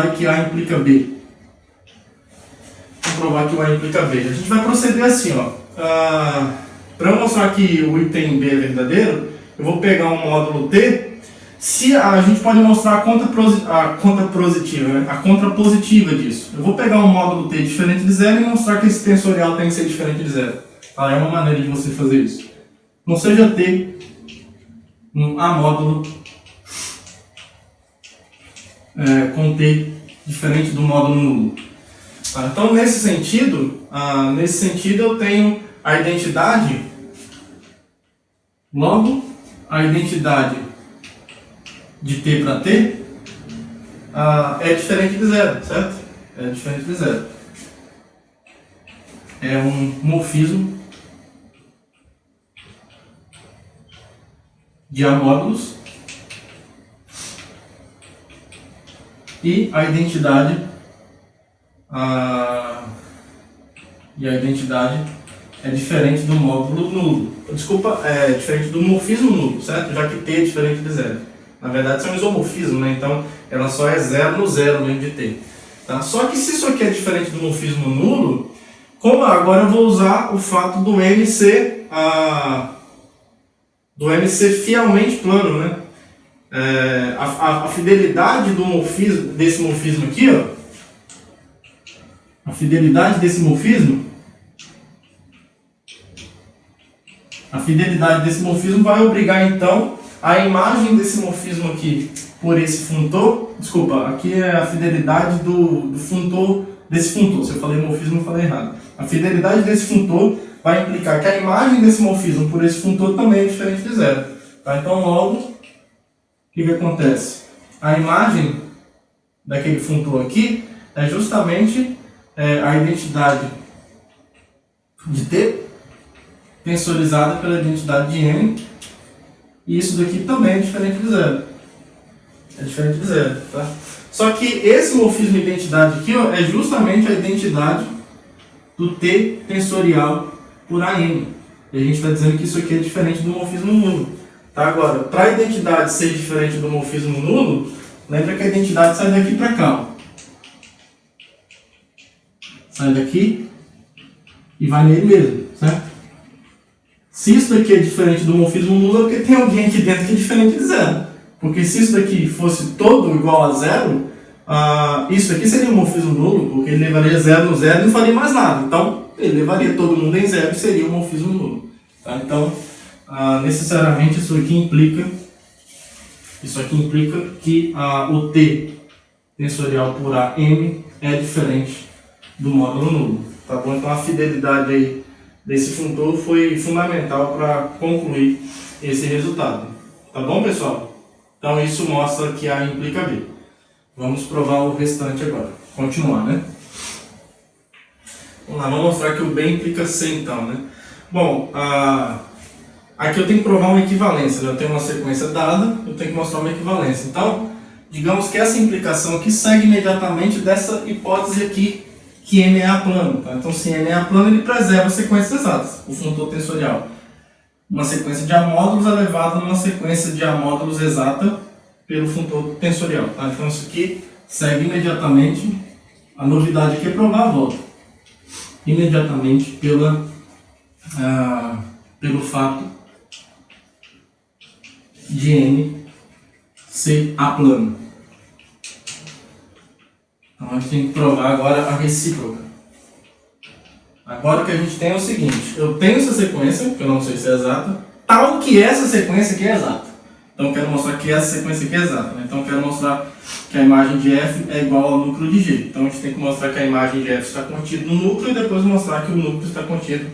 é que A implica B. Vamos provar que o A implica B. A gente vai proceder assim, ó. Para eu mostrar que o item B é verdadeiro, eu vou pegar um módulo T. Se a gente pode mostrar a contrapositiva, né? A contrapositiva disso. Eu vou pegar um módulo T diferente de zero e mostrar que esse tensorial tem que ser diferente de zero. Tá? É uma maneira de você fazer isso. Não seja T um A módulo com T diferente do módulo nulo. Tá? Então, nesse sentido eu tenho a identidade, logo a identidade de T para T é diferente de zero, certo? É diferente de zero. É um morfismo de A módulos e a identidade é diferente do módulo nulo. Desculpa, é diferente do morfismo nulo, certo? Já que T é diferente de zero. Na verdade, são isomorfismo, né? Então, ela só é zero no zero mesmo de T. Tá? Só que se isso aqui é diferente do morfismo nulo, como agora eu vou usar o fato do M ser fielmente plano, né? A fidelidade do morfismo, desse morfismo aqui, ó, a fidelidade desse morfismo vai obrigar então a imagem desse morfismo aqui por esse funtor. Desculpa, aqui é a fidelidade do funtor desse funtor. Se eu falei morfismo, eu falei errado. A fidelidade desse funtor vai implicar que a imagem desse morfismo por esse funtor também é diferente de zero. Tá? Então, logo, o que acontece? A imagem daquele funtor aqui é justamente a identidade de T tensorizada pela identidade de M, e isso daqui também é diferente de zero. É diferente de zero, tá? Só que esse morfismo de identidade aqui, ó, é justamente a identidade do T tensorial por AM. E a gente está dizendo que isso aqui é diferente do morfismo nulo. Tá? Agora, para a identidade ser diferente do morfismo nulo, lembra que a identidade sai daqui para cá. Ó. Sai daqui e vai nele mesmo, certo? Se isso daqui é diferente do morfismo nulo, é porque tem alguém aqui dentro que é diferente de zero. Porque se isso daqui fosse todo igual a zero, isso aqui seria um morfismo nulo, porque ele levaria zero no zero e não faria mais nada. Então, ele levaria todo mundo em zero e seria um morfismo nulo. Tá? Então, necessariamente isso aqui implica que o T tensorial por AM é diferente do módulo nulo. Tá bom? Então, a fidelidade aí desse funtor foi fundamental para concluir esse resultado. Tá bom, pessoal? Então, isso mostra que A implica B. Vamos provar o restante agora. Continuar, né? Vamos lá, vamos mostrar que o B implica C, então, né? Bom, aqui eu tenho que provar uma equivalência, né? Eu tenho uma sequência dada, eu tenho que mostrar uma equivalência. Então, digamos que essa implicação aqui segue imediatamente dessa hipótese aqui, que M é aplano. Tá? Então, se M é aplano, ele preserva sequências exatas, o funtor tensorial. Uma sequência de amódulos elevada numa sequência de amódulos exata pelo funtor tensorial. Tá? Então, isso aqui segue imediatamente, a novidade aqui é provar a volta, imediatamente pelo fato de M ser aplano. Então, a gente tem que provar agora a recíproca. Agora o que a gente tem é o seguinte: eu tenho essa sequência, que eu não sei se é exata, tal que essa sequência aqui é exata. Então eu quero mostrar que essa sequência aqui é exata. Né? Então eu quero mostrar que a imagem de F é igual ao núcleo de G. Então a gente tem que mostrar que a imagem de F está contida no núcleo e depois mostrar que o núcleo está contido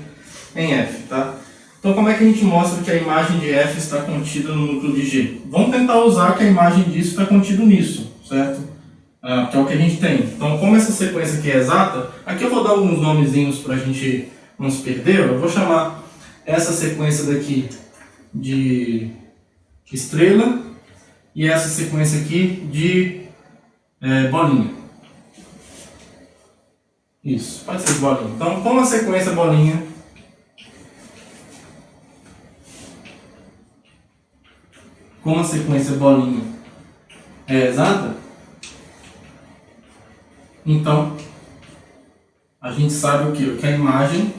em F. Tá? Então como é que a gente mostra que a imagem de F está contida no núcleo de G? Vamos tentar usar que a imagem disso está contida nisso, certo? Que é o que a gente tem. Então, como essa sequência aqui é exata, aqui eu vou dar alguns nomezinhos para a gente não se perder. Eu vou chamar essa sequência daqui de estrela e essa sequência aqui de bolinha. Isso, pode ser de bolinha. Então, como a sequência bolinha é exata, então a gente sabe o que? Que a imagem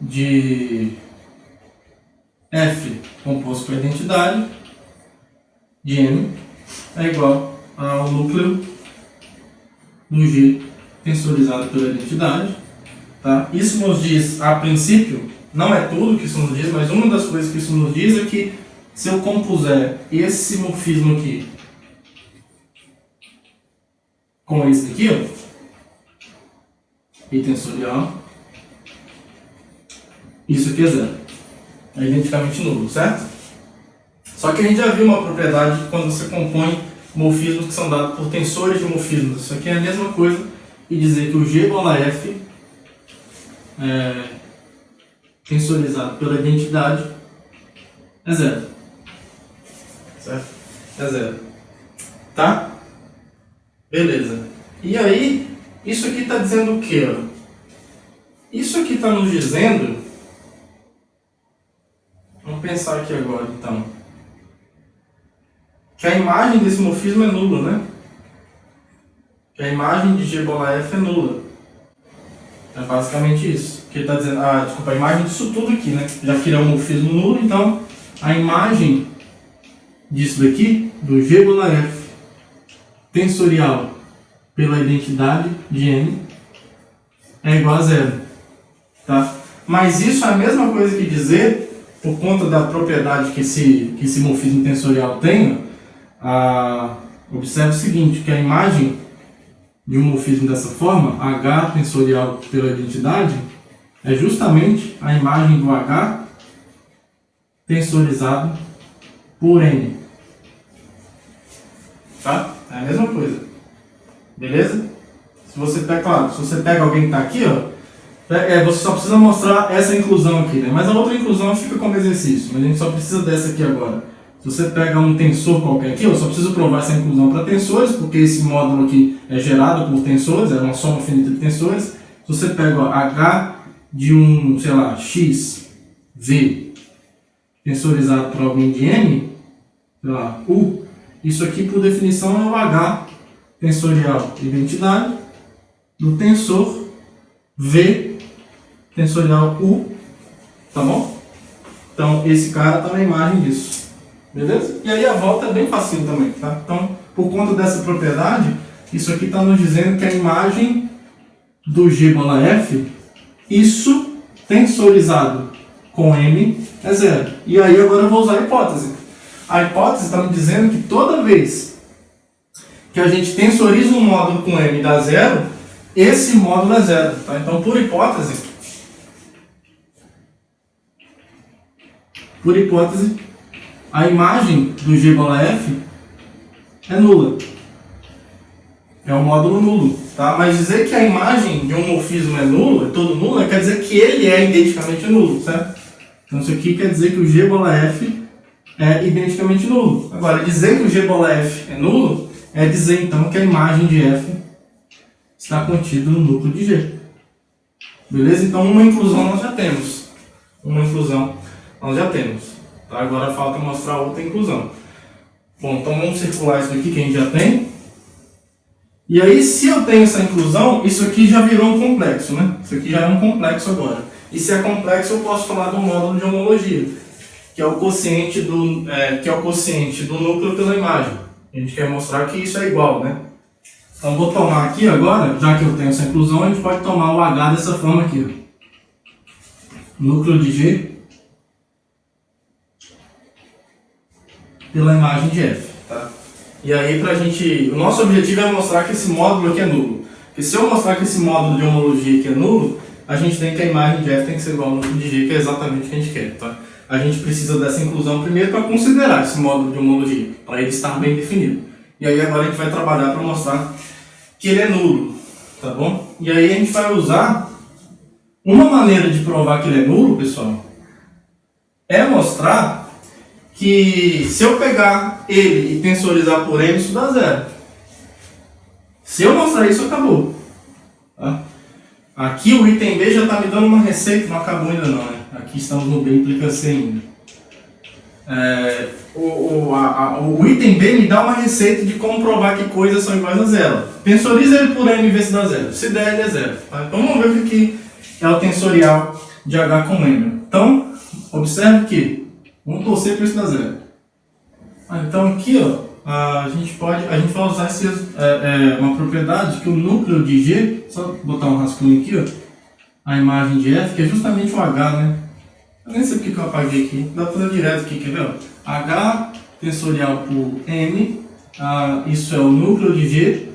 de F composto com a identidade de M é igual ao núcleo do G tensorizado pela identidade. Tá? Isso nos diz, a princípio, não é tudo que isso nos diz, mas uma das coisas que isso nos diz é que se eu compuser esse morfismo aqui com esse aqui, ó, e tensorial, isso aqui é zero. É identicamente nulo, certo? Só que a gente já viu uma propriedade quando você compõe morfismos que são dados por tensores de morfismos. Isso aqui é a mesma coisa que dizer que o G bola F tensorizado pela identidade é zero. Certo? É zero. Tá? Beleza. E aí, isso aqui está dizendo o quê? Ó? Isso aqui está nos dizendo... Vamos pensar aqui agora, então. Que a imagem desse morfismo é nula, né? Que a imagem de G bola F é nula. É basicamente isso. Que ele está dizendo... desculpa, a imagem disso tudo aqui, né? Já que ele é um morfismo nulo, então a imagem disso daqui, do G bola F, tensorial pela identidade de M, é igual a zero. Tá? Mas isso é a mesma coisa que dizer, por conta da propriedade que esse morfismo tensorial tem, observe o seguinte, que a imagem de um morfismo dessa forma, H tensorial pela identidade, é justamente a imagem do H tensorizado por N. Tá? É a mesma coisa. Beleza? Se você pega alguém que está aqui, ó, você só precisa mostrar essa inclusão aqui, né? Mas a outra inclusão fica como exercício, mas a gente só precisa dessa aqui agora. Se você pega um tensor qualquer aqui, eu só preciso provar essa inclusão para tensores, porque esse módulo aqui é gerado por tensores, é uma soma finita de tensores. Se você pega H de um, sei lá, X, V, tensorizado por alguém de M, sei lá, U, isso aqui por definição é o H tensorial identidade do tensor V tensorial U, tá bom? Então esse cara está na imagem disso, beleza? E aí a volta é bem facinho também, tá? Então, por conta dessa propriedade, isso aqui está nos dizendo que a imagem do G bola F, isso tensorizado com M é zero. E aí agora eu vou usar a hipótese. A hipótese está me dizendo que toda vez que a gente tensoriza um módulo com M e dá zero, esse módulo é zero. Tá? Então, por hipótese, a imagem do G bola F é nula. É um módulo nulo. Tá? Mas dizer que a imagem de um morfismo é nula, todo nulo, quer dizer que ele é identicamente nulo, certo? Então isso aqui quer dizer que o G bola F é identicamente nulo. Agora, dizer que o G bola F é nulo é dizer então que a imagem de F está contida no núcleo de G. Beleza? Então uma inclusão nós já temos. Tá? Agora falta mostrar outra inclusão. Bom, então vamos circular isso aqui que a gente já tem. E aí, se eu tenho essa inclusão, isso aqui já virou um complexo, né? Isso aqui já é um complexo agora. E se é complexo, eu posso falar do módulo de homologia, que é o quociente do núcleo pela imagem. A gente quer mostrar que isso é igual, né? Então, vou tomar aqui agora, já que eu tenho essa inclusão, a gente pode tomar o H dessa forma aqui. Ó. Núcleo de G pela imagem de F. Tá? E aí, o nosso objetivo é mostrar que esse módulo aqui é nulo. Porque se eu mostrar que esse módulo de homologia aqui é nulo, a gente tem que a imagem de F tem que ser igual ao núcleo de G, que é exatamente o que a gente quer. Tá? A gente precisa dessa inclusão primeiro para considerar esse módulo de homologia, para ele estar bem definido. E aí agora a gente vai trabalhar para mostrar que ele é nulo. Tá bom? E aí a gente vai usar uma maneira de provar que ele é nulo, pessoal, é mostrar que se eu pegar ele e tensorizar por M, isso dá zero. Se eu mostrar isso, acabou. Tá? Aqui o item B já está me dando uma receita, não acabou ainda não, né? Aqui estamos no B implica C ainda. O item B me dá uma receita de como provar que coisas são iguais a zero. Tensoriza ele por M e vê se dá zero. Se der, ele é zero. Tá? Então vamos ver o que é o tensorial de H com M. Então, observe que vamos torcer para isso dar zero. Então aqui, ó, a gente vai usar uma propriedade que o núcleo de G, só botar um rascunho aqui, ó, a imagem de F, que é justamente o H, né? Eu nem sei porque que eu apaguei aqui, dá para fazer direto aqui, quer ver? H tensorial por M, isso é o núcleo de G,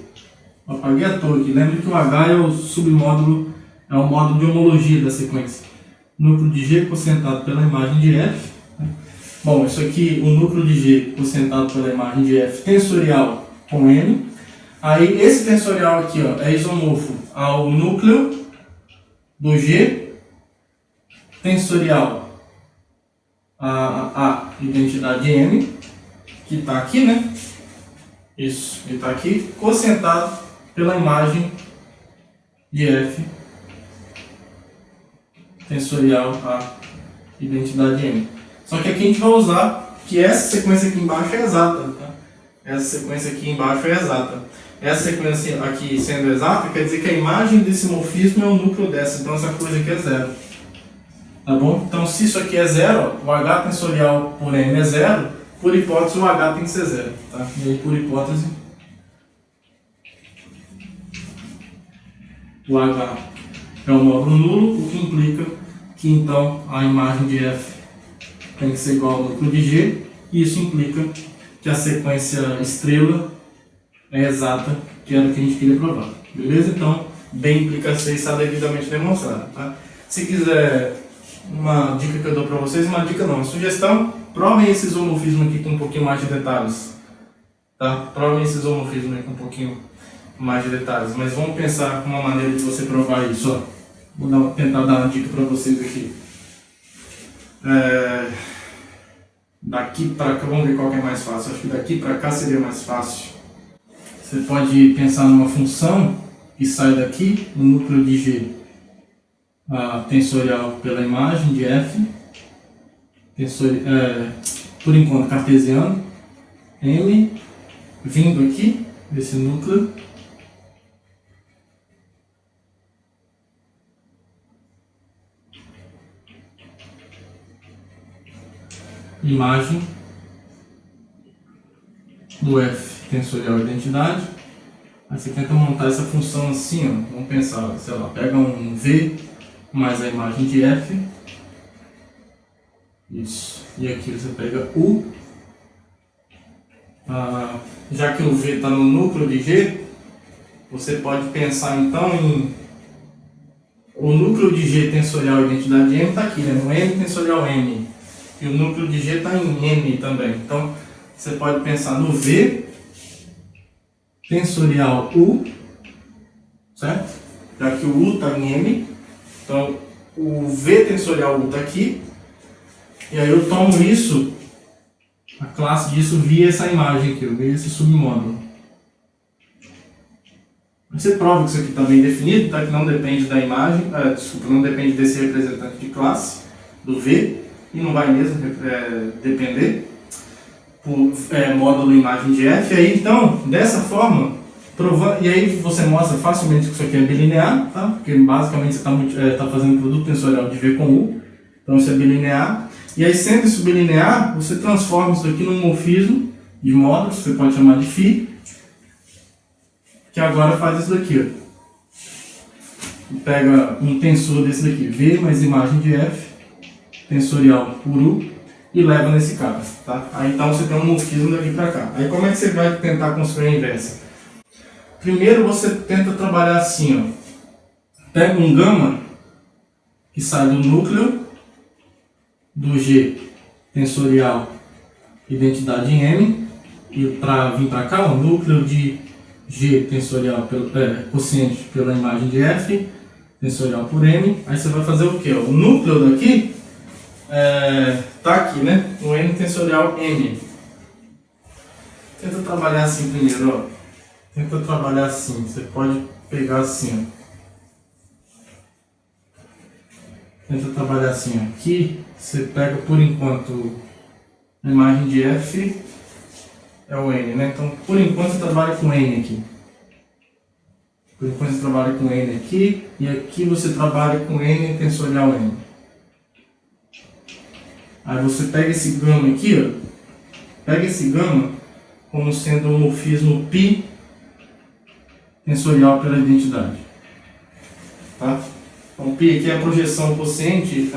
eu apaguei à toa aqui, lembre que o H é o submódulo, é o módulo de homologia da sequência. Núcleo de G cosentado pela imagem de F. Bom, isso aqui, o núcleo de G cosentado pela imagem de F tensorial com M. Aí esse tensorial aqui, ó, é isomorfo ao núcleo do G tensorial a identidade M, que está aqui, né? Isso, ele está aqui, cosentado pela imagem de F tensorial a identidade M. Só que aqui a gente vai usar que essa sequência aqui embaixo é exata. Tá? Essa sequência aqui embaixo é exata. Essa sequência aqui sendo exata, quer dizer que a imagem desse morfismo é o núcleo dessa. Então essa coisa aqui é zero. Tá bom? Então se isso aqui é zero, ó, o H tensorial por M é zero, por hipótese o H tem que ser zero. Tá? E aí por hipótese o H é um módulo nulo, o que implica que então a imagem de F tem que ser igual ao núcleo de G, e isso implica que a sequência estrela é exata, que era o que a gente queria provar. Beleza? Então, B implica C está devidamente demonstrado. Tá? Se quiser uma dica que eu dou para vocês, uma dica não, uma sugestão, provem esse isomorfismo aqui com um pouquinho mais de detalhes. Tá? Provem esse isomorfismo aqui com um pouquinho mais de detalhes, mas vamos pensar com uma maneira de você provar isso. Ó. Vou tentar dar uma dica para vocês aqui. Daqui para cá, vamos ver qual que é mais fácil. Acho que daqui para cá seria mais fácil. Você pode pensar numa função que sai daqui, no núcleo de G, tensorial pela imagem de F, por enquanto cartesiano, M, vindo aqui, desse núcleo, imagem do F tensorial identidade. Aí você tenta montar essa função assim, ó. Vamos pensar, sei lá, pega um V mais a imagem de F. Isso. E aqui você pega U. Já que o V está no núcleo de G, você pode pensar então em o núcleo de G tensorial identidade M está aqui, né? No M tensorial M. E o núcleo de G está em M também. Então, você pode pensar no V tensorial U, certo? Já que o U está em M. Então, o V tensorial U está aqui. E aí eu tomo isso, a classe disso via essa imagem aqui, via esse submódulo. Você prova que isso aqui está bem definido, tá? Que não depende da imagem, não depende desse representante de classe, do V. E não vai mesmo depender por módulo imagem de F. Aí, então, dessa forma, e aí você mostra facilmente que isso aqui é bilinear, tá? Porque basicamente você está fazendo produto tensorial de V com U, então isso é bilinear. E aí, sendo isso bilinear, você transforma isso aqui num morfismo de módulos, você pode chamar de φ, que agora faz isso daqui, ó. Pega um tensor desse daqui, V mais imagem de F, tensorial por U, e leva nesse cara, tá? Aí então você tem um morfismo daqui para cá. Aí como é que você vai tentar construir a inversa? Primeiro você tenta trabalhar assim, ó. Pega um gama que sai do núcleo do G tensorial identidade em M, e para vir para cá, o núcleo de G tensorial quociente pela imagem de F, tensorial por M. Aí você vai fazer o que? O núcleo daqui tá aqui, né? O N tensorial M. Tenta trabalhar assim primeiro, ó. Tenta trabalhar assim. Você pode pegar assim, ó. Tenta trabalhar assim, ó. Aqui você pega por enquanto a imagem de F é o N, né? Então por enquanto você trabalha com N aqui. Por enquanto você trabalha com N aqui e aqui você trabalha com N tensorial N. Aí você pega esse gama aqui, ó. Pega esse gama como sendo um morfismo π tensorial pela identidade. Tá? Então, π aqui é a projeção quociente,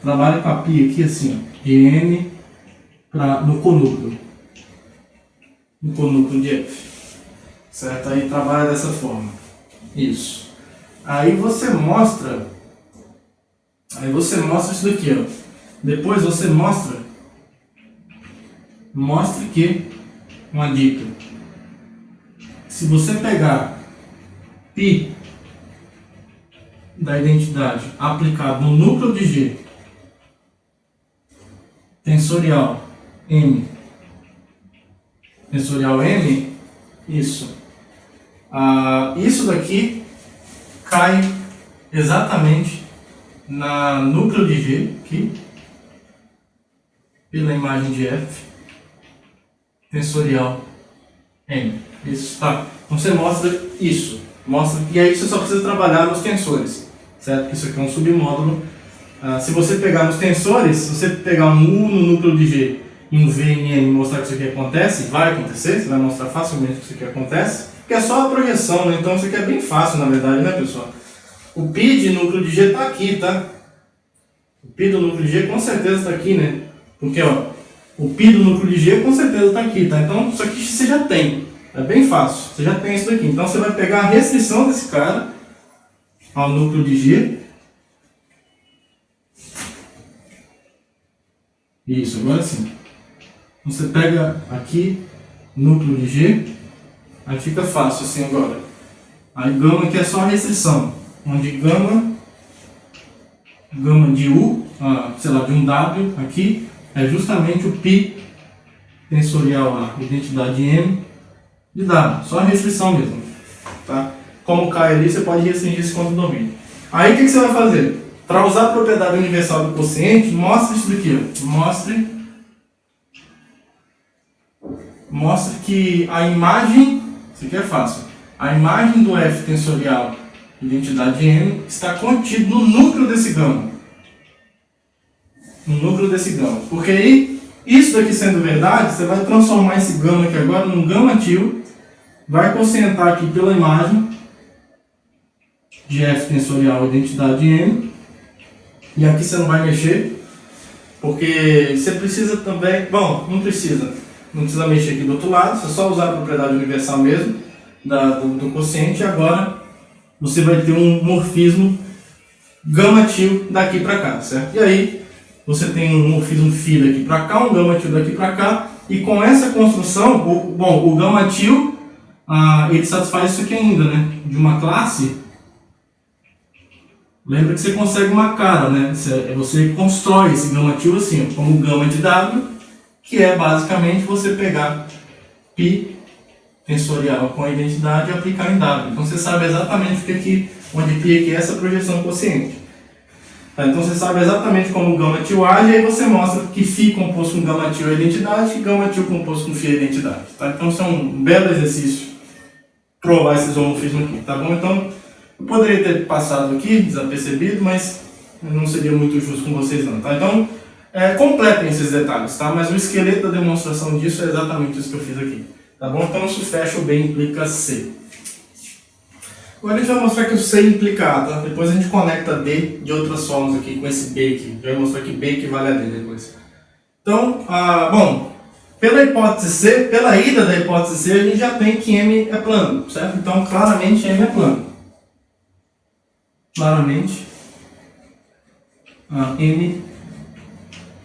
trabalha com a π aqui assim, ó, de N no conúcleo. No conúcleo de F. Certo? Aí trabalha dessa forma. Isso. Aí você mostra isso daqui, ó. Depois você mostre que, uma dica, se você pegar π da identidade aplicado no núcleo de G, tensorial M, isso daqui cai exatamente na núcleo de G, aqui, pela imagem de F, tensorial M. Isso, tá? Então você mostra isso. E aí você só precisa trabalhar nos tensores, certo? Isso aqui é um submódulo. Se você pegar nos tensores, se você pegar um U no núcleo de G e um V em M e mostrar que isso aqui acontece, vai acontecer, você vai mostrar facilmente que isso aqui acontece, porque é só a projeção, né? Então isso aqui é bem fácil, na verdade, né, pessoal? O π de núcleo de G está aqui, tá? O π do núcleo de G com certeza está aqui, né? Porque, ó, o π do núcleo de G com certeza está aqui, tá? Então isso aqui você já tem. É bem fácil. Você já tem isso daqui. Então você vai pegar a restrição desse cara ao núcleo de G. Isso, agora sim. Você pega aqui núcleo de G. Aí fica fácil assim agora. Aí gama aqui é só a restrição. Onde gama de U, sei lá, de um W aqui, é justamente o π tensorial a identidade M de W. Só a restrição mesmo. Tá? Como cai ali, você pode restringir esse contra o domínio. Aí o que você vai fazer? Para usar a propriedade universal do quociente, mostre isso daqui. Ó. Mostre que a imagem, isso aqui é fácil, a imagem do F tensorial identidade M está contido no núcleo desse gama. No núcleo desse gama. Porque aí, isso daqui sendo verdade, você vai transformar esse gama aqui agora num gama til, vai concentrar aqui pela imagem de F tensorial identidade M, e aqui você não vai mexer, porque você precisa também, bom, não precisa mexer aqui do outro lado, você só usar a propriedade universal mesmo do quociente, e agora você vai ter um morfismo gama til daqui para cá, certo? E aí você tem um morfismo φ daqui para cá, um gama til daqui para cá, e com essa construção, o gama til, ele satisfaz isso aqui ainda, né? De uma classe. Lembra que você consegue uma cara, né? Você constrói esse gama til assim, ó, como gama de W, que é basicamente você pegar π tensorial com a identidade e aplicar em W. Então você sabe exatamente onde π aqui é essa projeção quociente. Tá? Então você sabe exatamente como o gama til age, e aí você mostra que φ composto com gama til é a identidade e gama til composto com φ é a identidade. Tá? Então isso é um belo exercício provar esses homorfismos aqui, tá bom? Então eu poderia ter passado aqui desapercebido, mas não seria muito justo com vocês não, tá? Então completem esses detalhes, tá? Mas o esqueleto da demonstração disso é exatamente isso que eu fiz aqui, tá bom? Então isso fecha o B implica C. Agora a gente vai mostrar que o C implica A, tá? Depois a gente conecta D de outras formas aqui com esse B aqui. Já vai mostrar que B equivale a D depois. Então, bom, pela hipótese C, pela ida da hipótese C, a gente já tem que M é plano, certo? Então, claramente M é plano. Claramente, M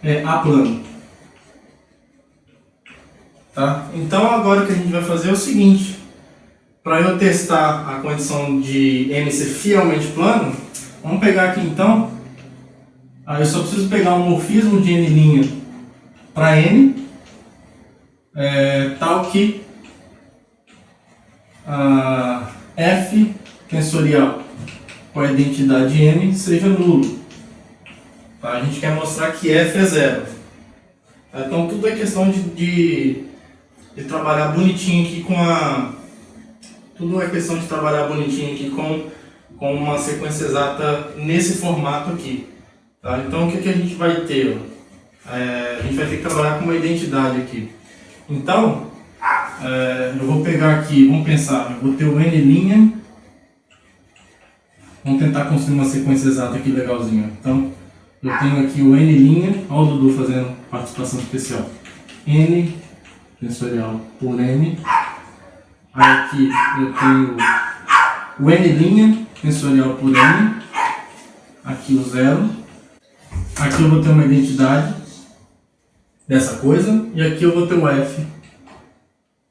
é aplano. Tá? Então, agora o que a gente vai fazer é o seguinte. Para eu testar a condição de M ser fielmente plano, vamos pegar aqui então Aí eu só preciso pegar um morfismo de n' para n, tal que a f tensorial com a identidade m seja nulo. Tá? A gente quer mostrar que f é zero. Tá? Então tudo é questão de trabalhar bonitinho aqui com a... Tudo é questão de trabalhar bonitinho aqui com uma sequência exata nesse formato aqui. Tá? Então o que a gente vai ter? A gente vai ter que trabalhar com uma identidade aqui. Então, eu vou pegar aqui, vamos pensar, eu vou ter o n', vamos tentar construir uma sequência exata aqui legalzinha. Então, eu tenho aqui o n', olha o Dudu fazendo participação especial. N tensorial por n. Aí aqui eu tenho o n' tensorial por n. Aqui o zero. Aqui eu vou ter uma identidade dessa coisa. E aqui eu vou ter o f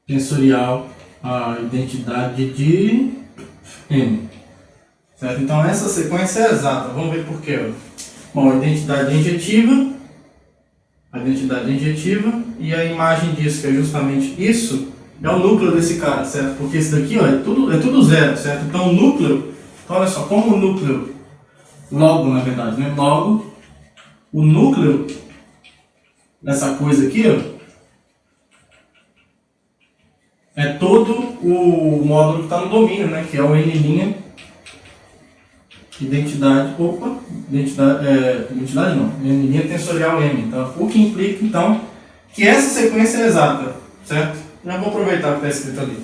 tensorial a identidade de n. Certo? Então essa sequência é exata. Vamos ver por quê. Bom, a identidade injetiva e a imagem disso, que é justamente isso, é o núcleo desse cara, certo? Porque esse daqui, ó, é tudo zero, certo? Então o núcleo, então olha só, como o núcleo, logo na verdade, né? Logo, o núcleo dessa coisa aqui, ó, é todo o módulo que está no domínio, né? Que é o n', identidade não, n' tensorial m. Então, o que implica, então, que essa sequência é exata, certo? Já vou aproveitar o que está escrito ali.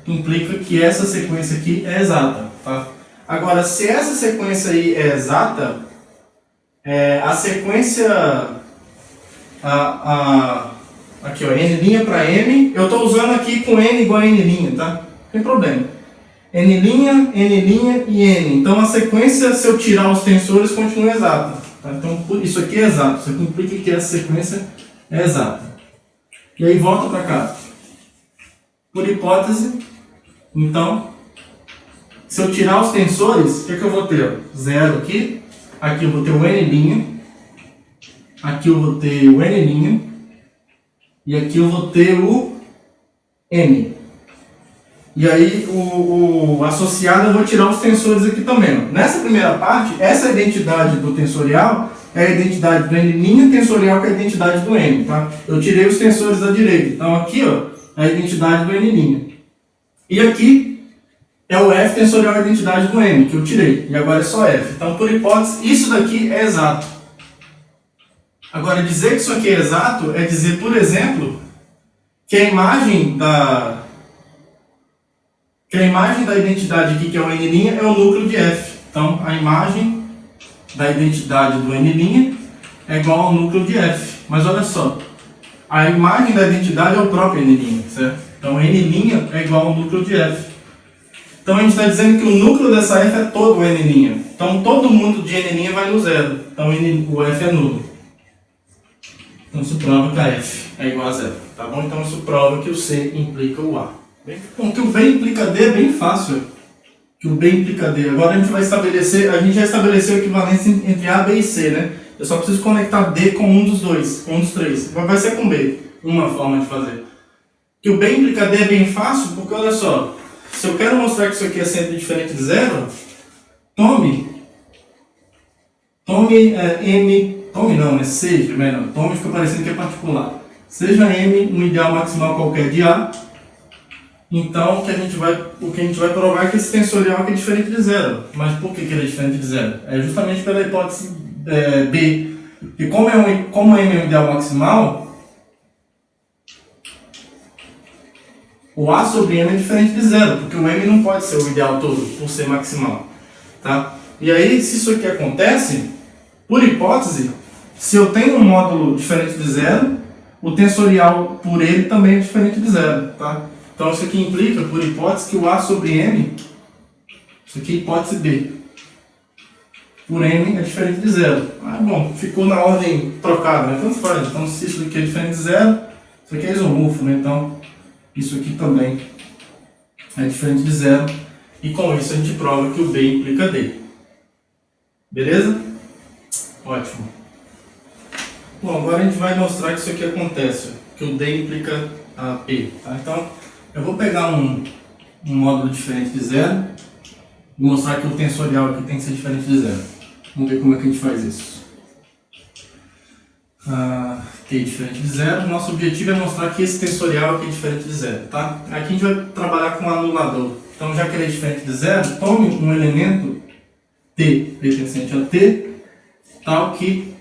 Implica que essa sequência aqui é exata, tá? Agora, se essa sequência aí é exata, a sequência, aqui ó, n' para m, eu estou usando aqui com n igual a n', tá? Não tem problema. n', e n. Então a sequência, se eu tirar os tensores, continua exata. Tá? Então isso aqui é exato. Isso aqui implica que essa sequência é exata. E aí volta para cá. Por hipótese, então, se eu tirar os tensores, o que eu vou ter? Zero aqui. Aqui eu vou ter o n'. Aqui eu vou ter o n'. E aqui eu vou ter o m. E aí, o associado, eu vou tirar os tensores aqui também. Nessa primeira parte, essa identidade do tensorial é a identidade do n' tensorial com a identidade do m. Tá? Eu tirei os tensores da direita. Então aqui, ó, é a identidade do n'. E aqui é o f tensorial a identidade do m, que eu tirei. E agora é só f. Então, por hipótese, isso daqui é exato. Agora, dizer que isso aqui é exato é dizer, por exemplo, que a imagem da identidade aqui, que é o n', é o núcleo de f. Então, a imagem da identidade do n' é igual ao núcleo de f. Mas olha só, a imagem da identidade é o próprio n', certo? Então, n' é igual ao núcleo de f. Então, a gente está dizendo que o núcleo dessa f é todo o n'. Então, todo mundo de n' vai no zero. Então, o f é nulo. Então, isso prova que a f é igual a zero. Tá bom? Então, isso prova que o C implica o A. Bom, que o B implica D é bem fácil. Que o B implica D. Agora a gente vai estabelecer, a gente já estabeleceu a equivalência entre A, B e C, né? Eu só preciso conectar D com um dos dois, com um dos três. Vai ser com B, uma forma de fazer. Que o B implica D é bem fácil, porque olha só, se eu quero mostrar que isso aqui é sempre diferente de zero, tome seja, melhor, tome fica parecendo que é particular. Seja M um ideal maximal qualquer de A. Então, o que a gente vai provar é que esse tensorial aqui é diferente de zero. Mas por que ele é diferente de zero? É justamente pela hipótese B. E como M é um ideal maximal, o A sobre M é diferente de zero, porque o M não pode ser o ideal todo, por ser maximal. Tá? E aí, se isso aqui acontece, por hipótese, se eu tenho um módulo diferente de zero, o tensorial por ele também é diferente de zero. Tá? Então isso aqui implica, por hipótese, que o A sobre M, isso aqui é hipótese B, por M é diferente de zero. Ah, bom, ficou na ordem trocada, né? Tanto faz. Então se isso aqui é diferente de zero, isso aqui é isomorfo, né? Então isso aqui também é diferente de zero. E com isso a gente prova que o B implica D. Beleza? Ótimo. Bom, agora a gente vai mostrar que isso aqui acontece, que o D implica a P. Tá? Então, eu vou pegar um módulo diferente de zero e mostrar que o tensorial aqui tem que ser diferente de zero. Vamos ver como é que a gente faz isso. T diferente de zero. Nosso objetivo é mostrar que esse tensorial aqui é diferente de zero. Tá? Aqui a gente vai trabalhar com um anulador. Então, já que ele é diferente de zero, tome um elemento T pertencente a T, tal que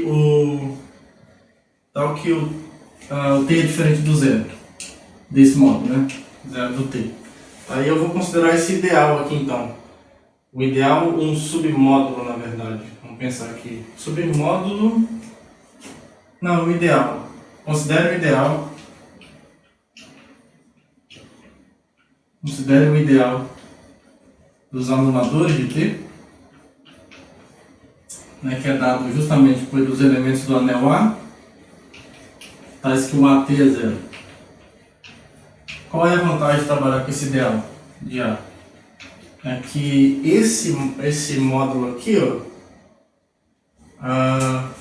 o T é diferente do zero, desse modo, né? Zero do T. Aí eu vou considerar esse ideal aqui então. O ideal, um submódulo na verdade. Vamos pensar aqui. Submódulo. Não, o ideal. Considere o ideal. Considere o ideal dos anuladores de T, né, que é dado justamente pelos elementos do anel A, tais que o AT é zero. Qual é a vantagem de trabalhar com esse ideal de A? É que esse módulo aqui, ó,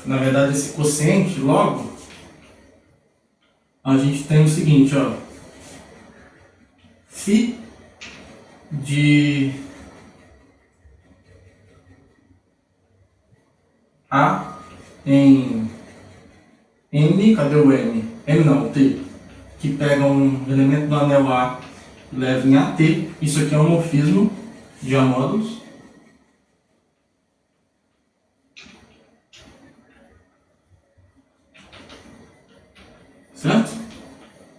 na verdade esse quociente, logo, a gente tem o seguinte, ó, φ de A em M, cadê o M? M não, T, que pega um elemento do anel A e leva em AT. Isso aqui é um morfismo de amódulos. Certo?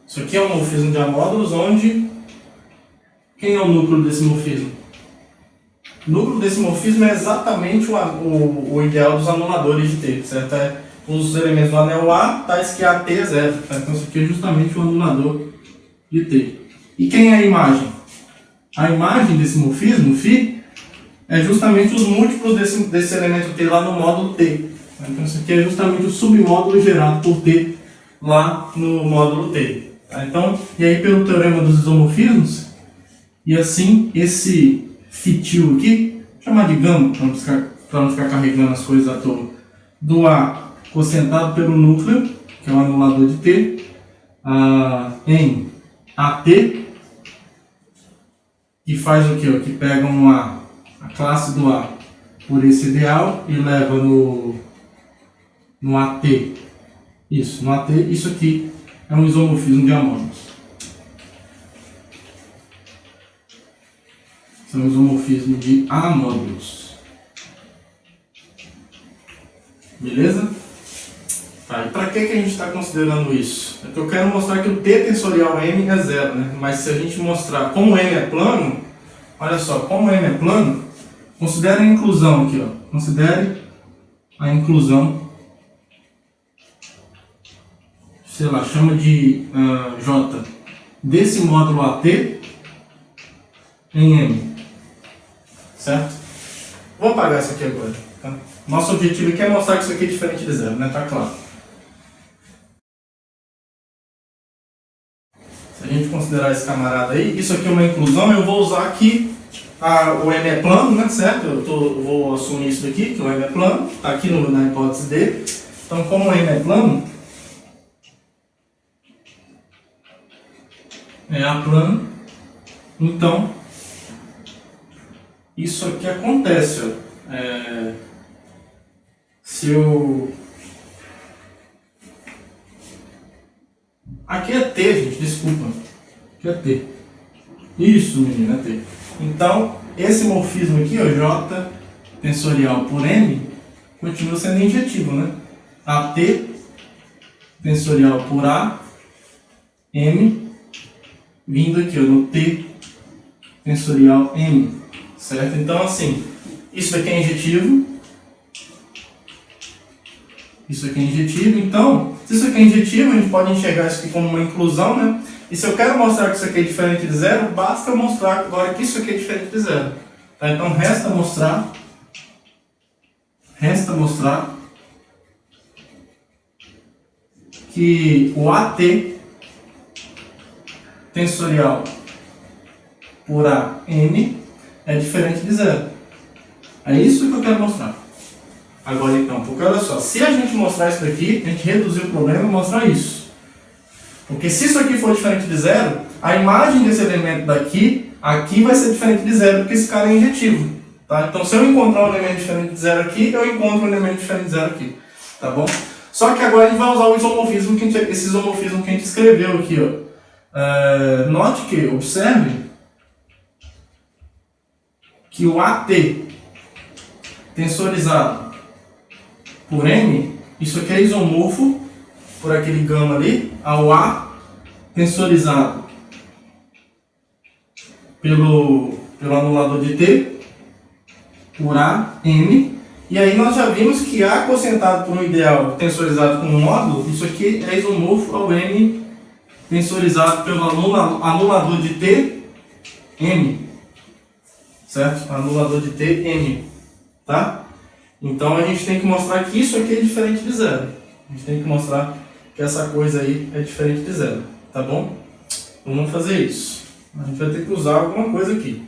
Isso aqui é um morfismo de amódulos onde... Quem é o núcleo desse morfismo? O núcleo desse morfismo é exatamente o ideal dos anuladores de T, certo? É os elementos do anel A, tais que AT é zero. Tá? Então isso aqui é justamente o anulador de T. E quem é a imagem? A imagem desse morfismo, φ, é justamente os múltiplos desse elemento T lá no módulo T. Tá? Então isso aqui é justamente o submódulo gerado por T lá no módulo T. Tá? Então, e aí pelo teorema dos isomorfismos, e assim esse fitil aqui, vou chamar de gama, para não ficar carregando as coisas à toa, do A quocientado pelo núcleo, que é o anulador de T, em AT, que faz o quê? Que pega a classe do A por esse ideal e leva no AT. Isso, no AT, isso aqui é um isomorfismo de amódulos. São um isomorfismo de amódulos. Beleza? Tá, e para que a gente está considerando isso? É que eu quero mostrar que o T tensorial M é zero, né? Mas se a gente mostrar como M é plano, olha só, como M é plano, considere a inclusão aqui, ó. Considere a inclusão, sei lá, chama de J, desse módulo AT em M. Certo? Vou apagar isso aqui agora. Tá? Nosso objetivo aqui é mostrar que isso aqui é diferente de zero, né? Tá claro. Se a gente considerar esse camarada aí, isso aqui é uma inclusão, eu vou usar aqui o M é plano, né? Certo? Vou assumir isso daqui, que o M é plano, está aqui na hipótese D. Então, como o M é plano, é A plano, então isso aqui acontece, ó. Se eu... Aqui é T, gente, desculpa. Aqui é T. Isso, menino, é T. Então, esse morfismo aqui, ó, J tensorial por M, continua sendo injetivo, né? AT tensorial por A, M, vindo aqui, ó, no T tensorial M. Certo? Então, assim, isso daqui é injetivo. Isso aqui é injetivo. Então, se isso aqui é injetivo, a gente pode enxergar isso aqui como uma inclusão, né? E se eu quero mostrar que isso aqui é diferente de zero, basta eu mostrar agora que isso aqui é diferente de zero. Tá? Então, resta mostrar que o AT tensorial por AM é diferente de zero. É isso que eu quero mostrar. Agora então, porque olha só, se a gente mostrar isso daqui, a gente reduzir o problema e mostrar isso. Porque se isso aqui for diferente de zero, a imagem desse elemento daqui, aqui vai ser diferente de zero, porque esse cara é injetivo. Tá? Então se eu encontrar um elemento diferente de zero aqui, eu encontro um elemento diferente de zero aqui. Tá bom? Só que agora a gente vai usar o isomorfismo esse isomorfismo que a gente escreveu aqui. Ó. Note que, observe, que o AT tensorizado por M, isso aqui é isomorfo por aquele gama ali, ao A tensorizado pelo anulador de T por A, M, e aí nós já vimos que A cosentado por um ideal tensorizado com um módulo, isso aqui é isomorfo ao M tensorizado pelo anulador de T, M, certo? Anulador de T, M, tá? Então a gente tem que mostrar que isso aqui é diferente de zero. A gente tem que mostrar que essa coisa aí é diferente de zero, tá bom? Vamos fazer isso. A gente vai ter que usar alguma coisa aqui.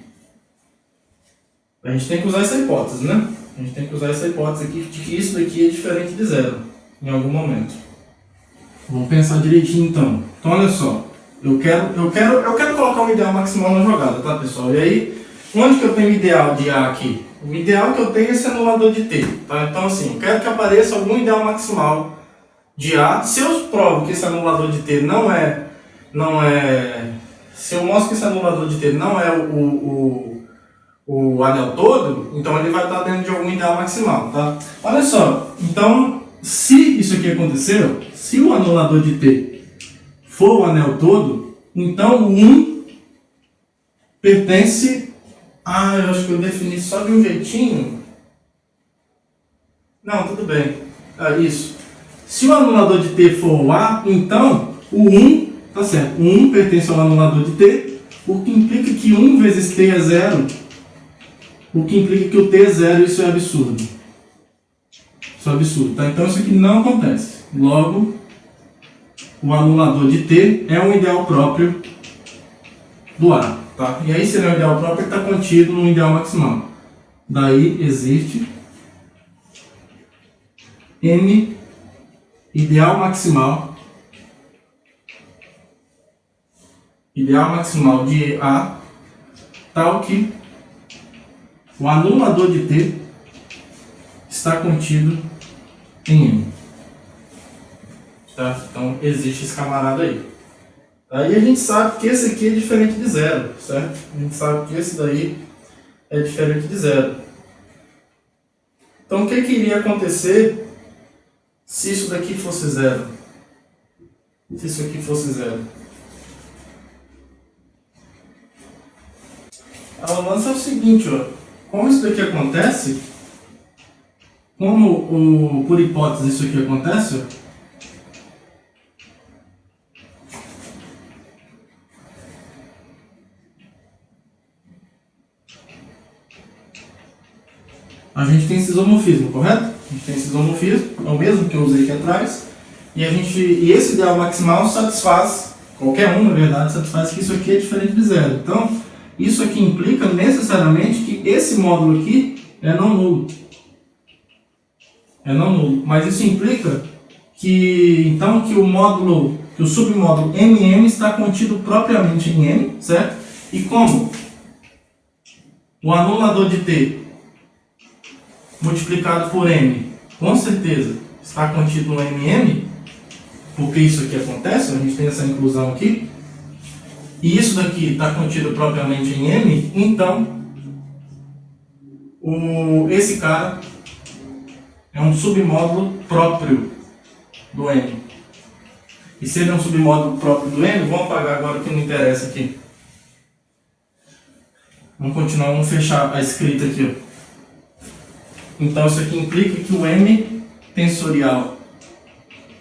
A gente tem que usar essa hipótese, né? A gente tem que usar essa hipótese aqui de que isso daqui é diferente de zero, em algum momento. Vamos pensar direitinho então. Então olha só, eu quero colocar um ideal maximal na jogada, tá pessoal? E aí, onde que eu tenho o ideal de A aqui? O ideal que eu tenho é esse anulador de T, tá? Então assim, eu quero que apareça algum ideal maximal de A. Se eu provo que esse anulador de T não é... Se eu mostro que esse anulador de T não é o anel todo, então ele vai estar dentro de algum ideal maximal, tá? Olha só, então, se isso aqui aconteceu, se o anulador de T for o anel todo, então o 1 pertence a... eu acho que eu defini só de um jeitinho. Não, tudo bem. Isso. Se o anulador de T for o A, então o 1, tá certo, o 1 pertence ao anulador de T, o que implica que 1 vezes T é 0, o que implica que o T é 0, isso é absurdo. Isso é absurdo, tá? Então isso aqui não acontece. Logo, o anulador de T é um ideal próprio do A, tá? E aí se ele é um ideal próprio, ele está contido no ideal maximal. Daí existe N ideal maximal de A, tal que o anulador de T está contido em M. Tá? Então existe esse camarada aí. Aí a gente sabe que esse aqui é diferente de zero, certo? A gente sabe que esse daí é diferente de zero. Então o que iria acontecer se isso daqui fosse zero? Se isso aqui fosse zero? O lance é o seguinte, ó. Como isso daqui acontece, por hipótese isso aqui acontece, a gente tem esse isomorfismo, correto? A gente tem esse isomorfismo, é o mesmo que eu usei aqui atrás, e esse ideal maximal satisfaz, qualquer um na verdade, satisfaz que isso aqui é diferente de zero. Então, isso aqui implica necessariamente que esse módulo aqui é não nulo. É não nulo. Mas isso implica que, então, que o submódulo MM está contido propriamente em M, certo? E como o anulador de T multiplicado por M, com certeza, está contido no MM, porque isso aqui acontece, a gente tem essa inclusão aqui, e isso daqui está contido propriamente em M, então esse cara é um submódulo próprio do M. E se ele é um submódulo próprio do M, vamos apagar agora o que não interessa aqui. Vamos continuar, vamos fechar a escrita aqui. Ó. Então isso aqui implica que o M tensorial,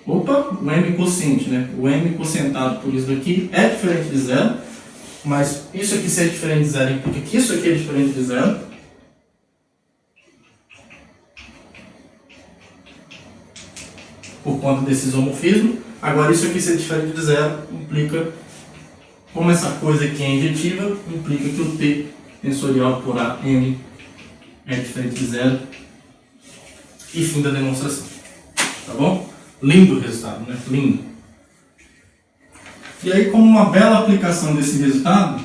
o M quociente, né? O M quocientado por isso daqui é diferente de zero, mas isso aqui ser diferente de zero implica que isso aqui é diferente de zero. Por conta desse isomorfismo. Agora isso aqui ser diferente de zero implica, como essa coisa aqui é injetiva, implica que o T tensorial por A, M é diferente de zero. E fim da demonstração. Tá bom? Lindo o resultado, né? Lindo. E aí, como uma bela aplicação desse resultado,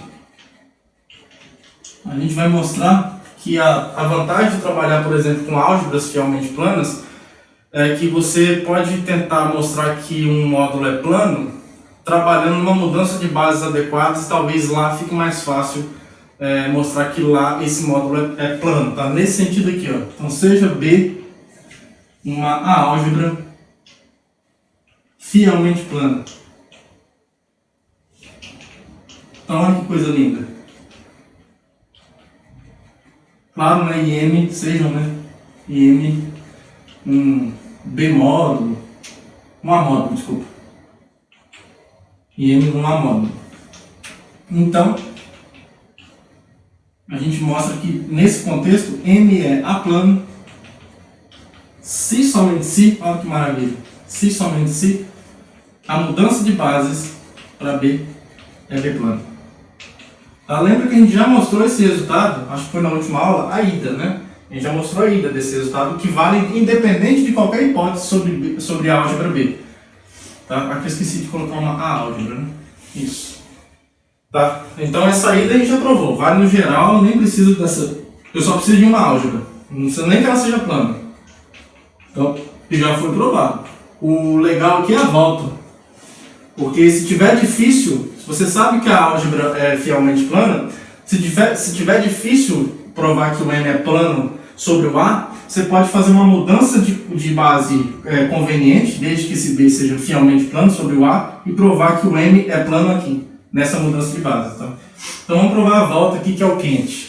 a gente vai mostrar que a vantagem de trabalhar, por exemplo, com álgebras fielmente planas é que você pode tentar mostrar que um módulo é plano trabalhando numa mudança de bases adequadas. Talvez lá fique mais fácil mostrar que lá esse módulo é plano, tá? Nesse sentido aqui, ó. Então, seja B uma álgebra fielmente plana. Então, olha que coisa linda. Claro, né? IM sejam, né? IM um B módulo, um A módulo, desculpa. IM um A módulo. Então, a gente mostra que nesse contexto M é aplano, se somente se, olha que maravilha, se somente se a mudança de bases para B é B plano. Tá? Lembra que a gente já mostrou esse resultado, acho que foi na última aula, a ida, né? A gente já mostrou a ida desse resultado, que vale independente de qualquer hipótese sobre a álgebra B. Tá? Aqui eu esqueci de colocar uma A álgebra, né? Isso. Tá? Então essa ida a gente já provou, vale no geral, nem preciso dessa. Eu só preciso de uma álgebra, não precisa nem que ela seja plana. Então, já foi provado. O legal aqui é a volta. Porque se tiver difícil, se você sabe que a álgebra é fielmente plana, se tiver difícil provar que o M é plano sobre o A, você pode fazer uma mudança de base conveniente, desde que esse B seja fielmente plano sobre o A, e provar que o M é plano aqui, nessa mudança de base. Tá? Então vamos provar a volta aqui, que é o quente.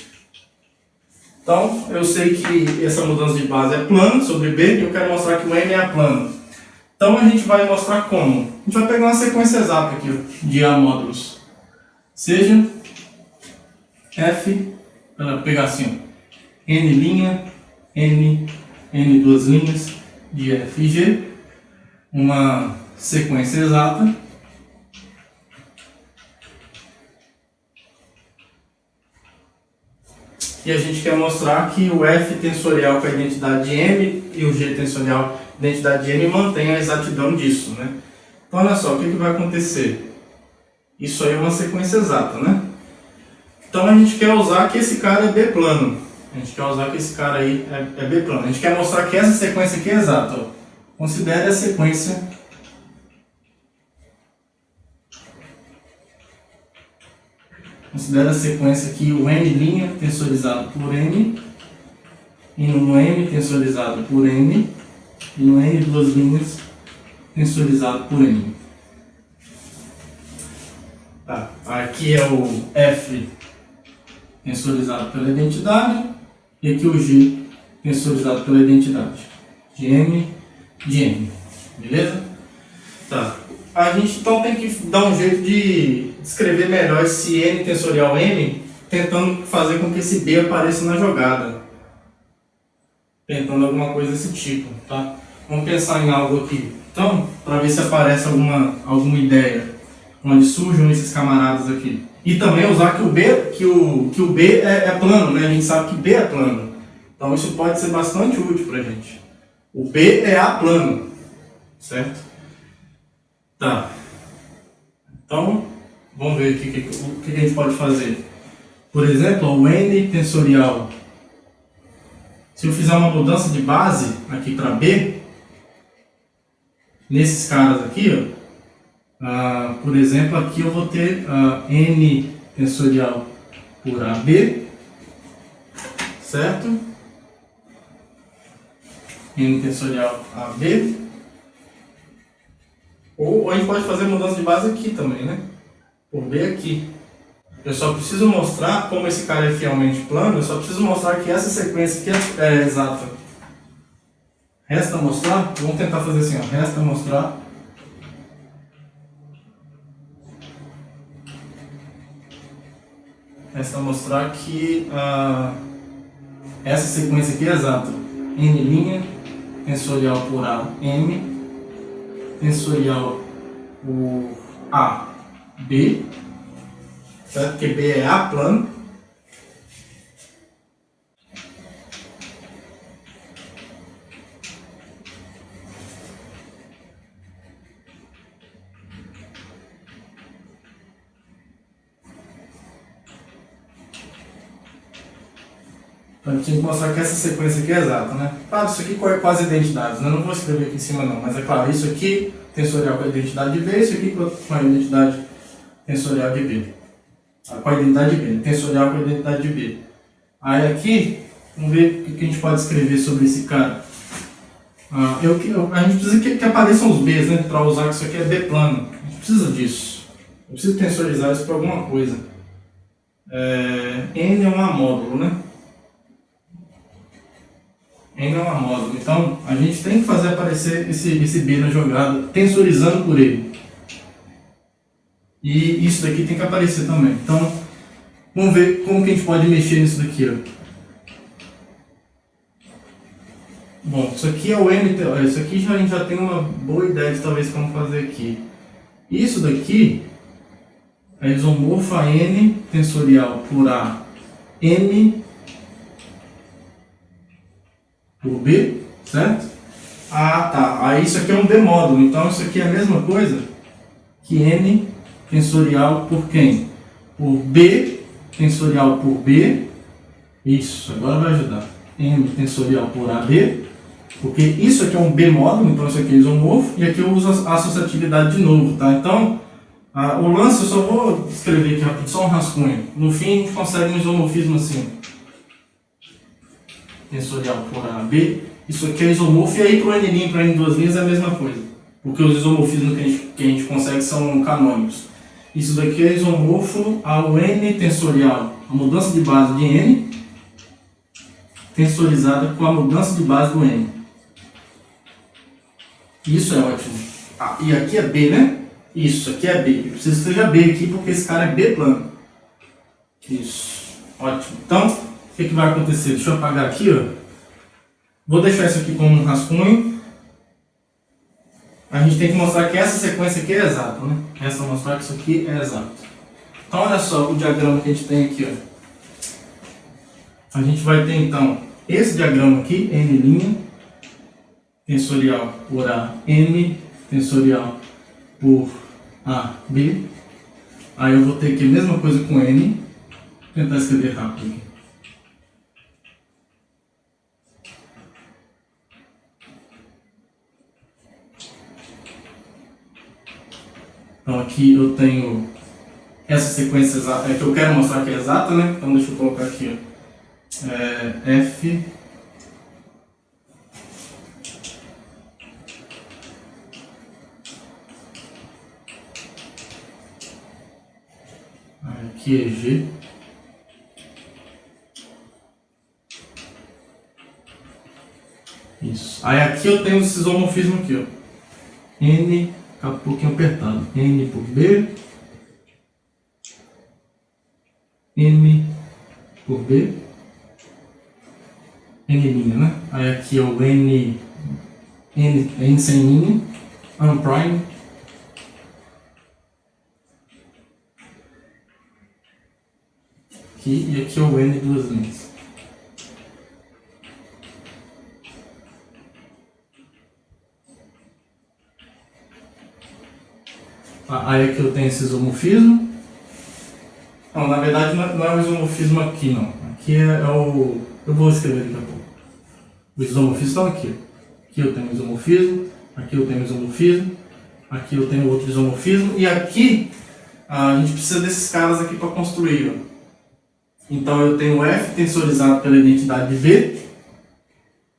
Então, eu sei que essa mudança de base é plano sobre B, e eu quero mostrar que o M é plano. Então, a gente vai mostrar como. A gente vai pegar uma sequência exata aqui, ó, de A módulos. Seja F, para pegar assim, ó, N duas linhas, de F e G, uma sequência exata. E a gente quer mostrar que o F tensorial com a identidade de M e o G tensorial com a identidade de M mantém a exatidão disso, né? Então, olha só, o que vai acontecer? Isso aí é uma sequência exata, né? Então, a gente quer usar que esse cara é B plano. A gente quer usar que esse cara aí é B plano. A gente quer mostrar que essa sequência aqui é exata. Ó. Considere a sequência aqui, o M' tensorizado por M, e no M tensorizado por M, e no N duas linhas tensorizado por M. Tá. Aqui é o F tensorizado pela identidade, e aqui o G tensorizado pela identidade de M, de M. Beleza? Tá. A gente então tem que dar um jeito de descrever melhor esse N tensorial M, tentando fazer com que esse B apareça na jogada. Tentando alguma coisa desse tipo, tá? Vamos pensar em algo aqui. Então, para ver se aparece alguma ideia onde surjam esses camaradas aqui. E também usar que o B é plano, né? A gente sabe que B é plano. Então isso pode ser bastante útil pra gente. O B é A plano, certo? Tá. Então, vamos ver o que a gente pode fazer. Por exemplo, o N tensorial. Se eu fizer uma mudança de base aqui para B, nesses caras aqui, ó, por exemplo, aqui eu vou ter N tensorial por AB, certo? N tensorial AB. Ou a gente pode fazer mudança de base aqui também, né? Por B aqui. Eu só preciso mostrar como esse cara é fielmente plano, eu só preciso mostrar que essa sequência aqui é exata. Resta mostrar, vamos tentar fazer assim, ó. Resta mostrar que essa sequência aqui é exata. N' tensorial por A, M, tensorial por A, B, certo? Porque B é A plano. A gente tem que mostrar que essa sequência aqui é exata, né? Claro, isso aqui é quase identidades, né? Não vou escrever aqui em cima não, mas é claro, isso aqui tensorial com a identidade de B, isso aqui com a identidade tensorial de B. Com a identidade de B, tensorial com a identidade de B. Aí aqui, vamos ver o que a gente pode escrever sobre esse cara. A gente precisa que apareçam os B's, né? Para usar que isso aqui é B plano. A gente precisa disso. Eu preciso tensorizar isso para alguma coisa. N é um amódulo, né? N é um amódulo. Então, a gente tem que fazer aparecer esse B na jogada, tensorizando por ele. E isso daqui tem que aparecer também. Então, vamos ver como que a gente pode mexer nisso daqui, ó. Bom, isso aqui é o N, isso aqui a gente já tem uma boa ideia de talvez como fazer aqui. Isso daqui é isomorfo a N tensorial por A, M por B, certo? Ah, tá. Aí isso aqui é um B módulo, então isso aqui é a mesma coisa que N tensorial por quem? Por B tensorial por B. Isso, agora vai ajudar. M tensorial por AB, porque isso aqui é um B módulo, então isso aqui é isomorfo, e aqui eu uso a associatividade de novo, tá? Então, o lance eu só vou escrever aqui rápido, só um rascunho. No fim a gente consegue um isomorfismo assim. Tensorial por AB, isso aqui é isomorfo, e aí para o N' para N duas linhas é a mesma coisa, porque os isomorfismos que a gente consegue são canônicos. Isso daqui é isomorfo ao N tensorial, a mudança de base de N, tensorizada com a mudança de base do N. Isso é ótimo. E aqui é B, né? Isso, aqui é B. Eu preciso que seja B aqui porque esse cara é B plano. Isso, ótimo. Então, o que vai acontecer? Deixa eu apagar aqui, ó. Vou deixar isso aqui como um rascunho. A gente tem que mostrar que essa sequência aqui é exata, né? Essa mostrar que isso aqui é exato. Então, olha só o diagrama que a gente tem aqui, ó. A gente vai ter então esse diagrama aqui, N' tensorial por A, M tensorial por A, B. Aí eu vou ter aqui a mesma coisa com N. Vou tentar escrever rápido aqui. Então aqui eu tenho essa sequência exata, que eu quero mostrar que é exata, né? Então deixa eu colocar aqui, ó. F aqui é G, isso. Aí aqui eu tenho esse isomorfismo aqui, ó. N, tá um pouquinho apertado, N por B, M por B, N', né? Aí aqui é o N sem linha, unprime. Aqui, e aqui é o N duas linhas. Aí aqui eu tenho esse isomorfismo. Não, na verdade não é o isomorfismo aqui, não. Aqui é o... Eu vou escrever daqui a pouco. Os isomorfismos estão aqui. Aqui eu tenho isomorfismo, aqui eu tenho isomorfismo, aqui eu tenho outro isomorfismo, e aqui a gente precisa desses caras aqui para construir, ó. Então eu tenho o F tensorizado pela identidade de B.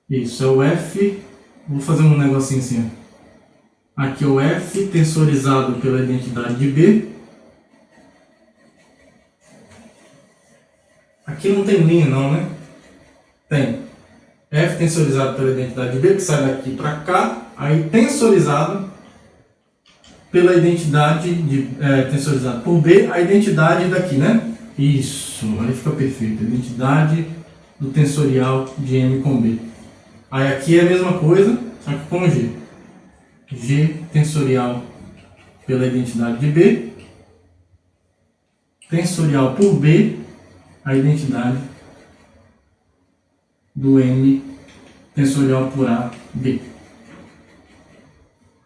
Isso, é o F. Vou fazer um negocinho assim, ó. Aqui é o F tensorizado pela identidade de B. Aqui não tem linha não, né? Tem F tensorizado pela identidade de B, que sai daqui para cá, aí tensorizado pela identidade de tensorizado por B, a identidade daqui, né? Isso, aí fica perfeito. Identidade do tensorial de M com B. Aí aqui é a mesma coisa, só que com G. G tensorial pela identidade de B, tensorial por B, a identidade do M tensorial por A, B.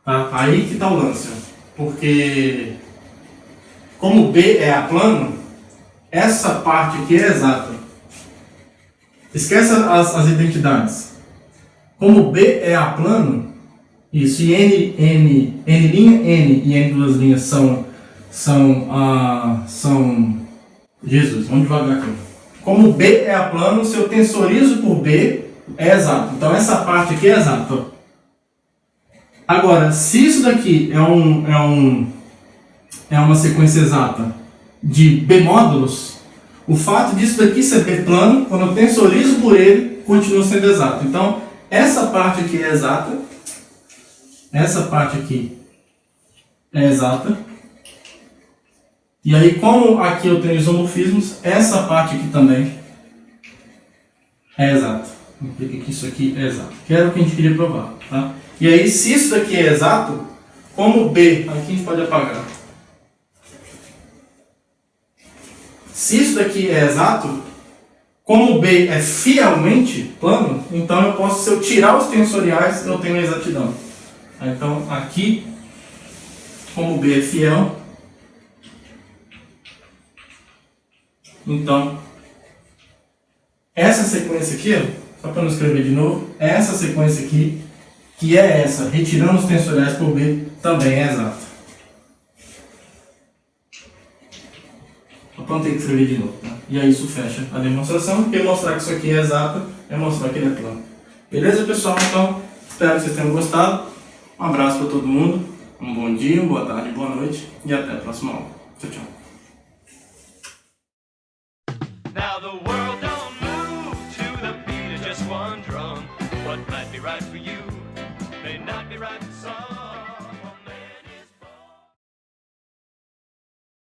Tá? Aí que está o lance, porque como B é aplano, essa parte aqui é exata. Esquece as identidades. Como B é aplano, isso, e N linha, N e N duas linhas são Jesus, vamos devagar aqui. Como B é aplano, se eu tensorizo por B, é exato. Então essa parte aqui é exata. Ó. Agora, se isso daqui é uma sequência exata de B módulos, o fato disso daqui ser B plano, quando eu tensorizo por ele, continua sendo exato. Então, essa parte aqui é exata, essa parte aqui é exata, e aí como aqui eu tenho isomorfismos, essa parte aqui também é exata. Implica que isso aqui é exato, que era o que a gente queria provar. Tá? E aí, se isso daqui é exato, como B, aqui a gente pode apagar. Se isso daqui é exato, como B é fielmente plano, então eu posso, se eu tirar os tensoriais, eu tenho a exatidão. Então aqui, como B é fiel, então essa sequência aqui, ó, só para não escrever de novo, essa sequência aqui, que é essa, retirando os tensoriais por B, também é exata. Então tem que escrever de novo, tá? E aí isso fecha a demonstração, porque mostrar que isso aqui é exato é mostrar que ele é plano. Beleza, pessoal? Então, espero que vocês tenham gostado. Um abraço para todo mundo, um bom dia, boa tarde, boa noite e até a próxima aula. Tchau, tchau.
Now the world don't move to the beat of just one drum. What might be right for you may not be right for some.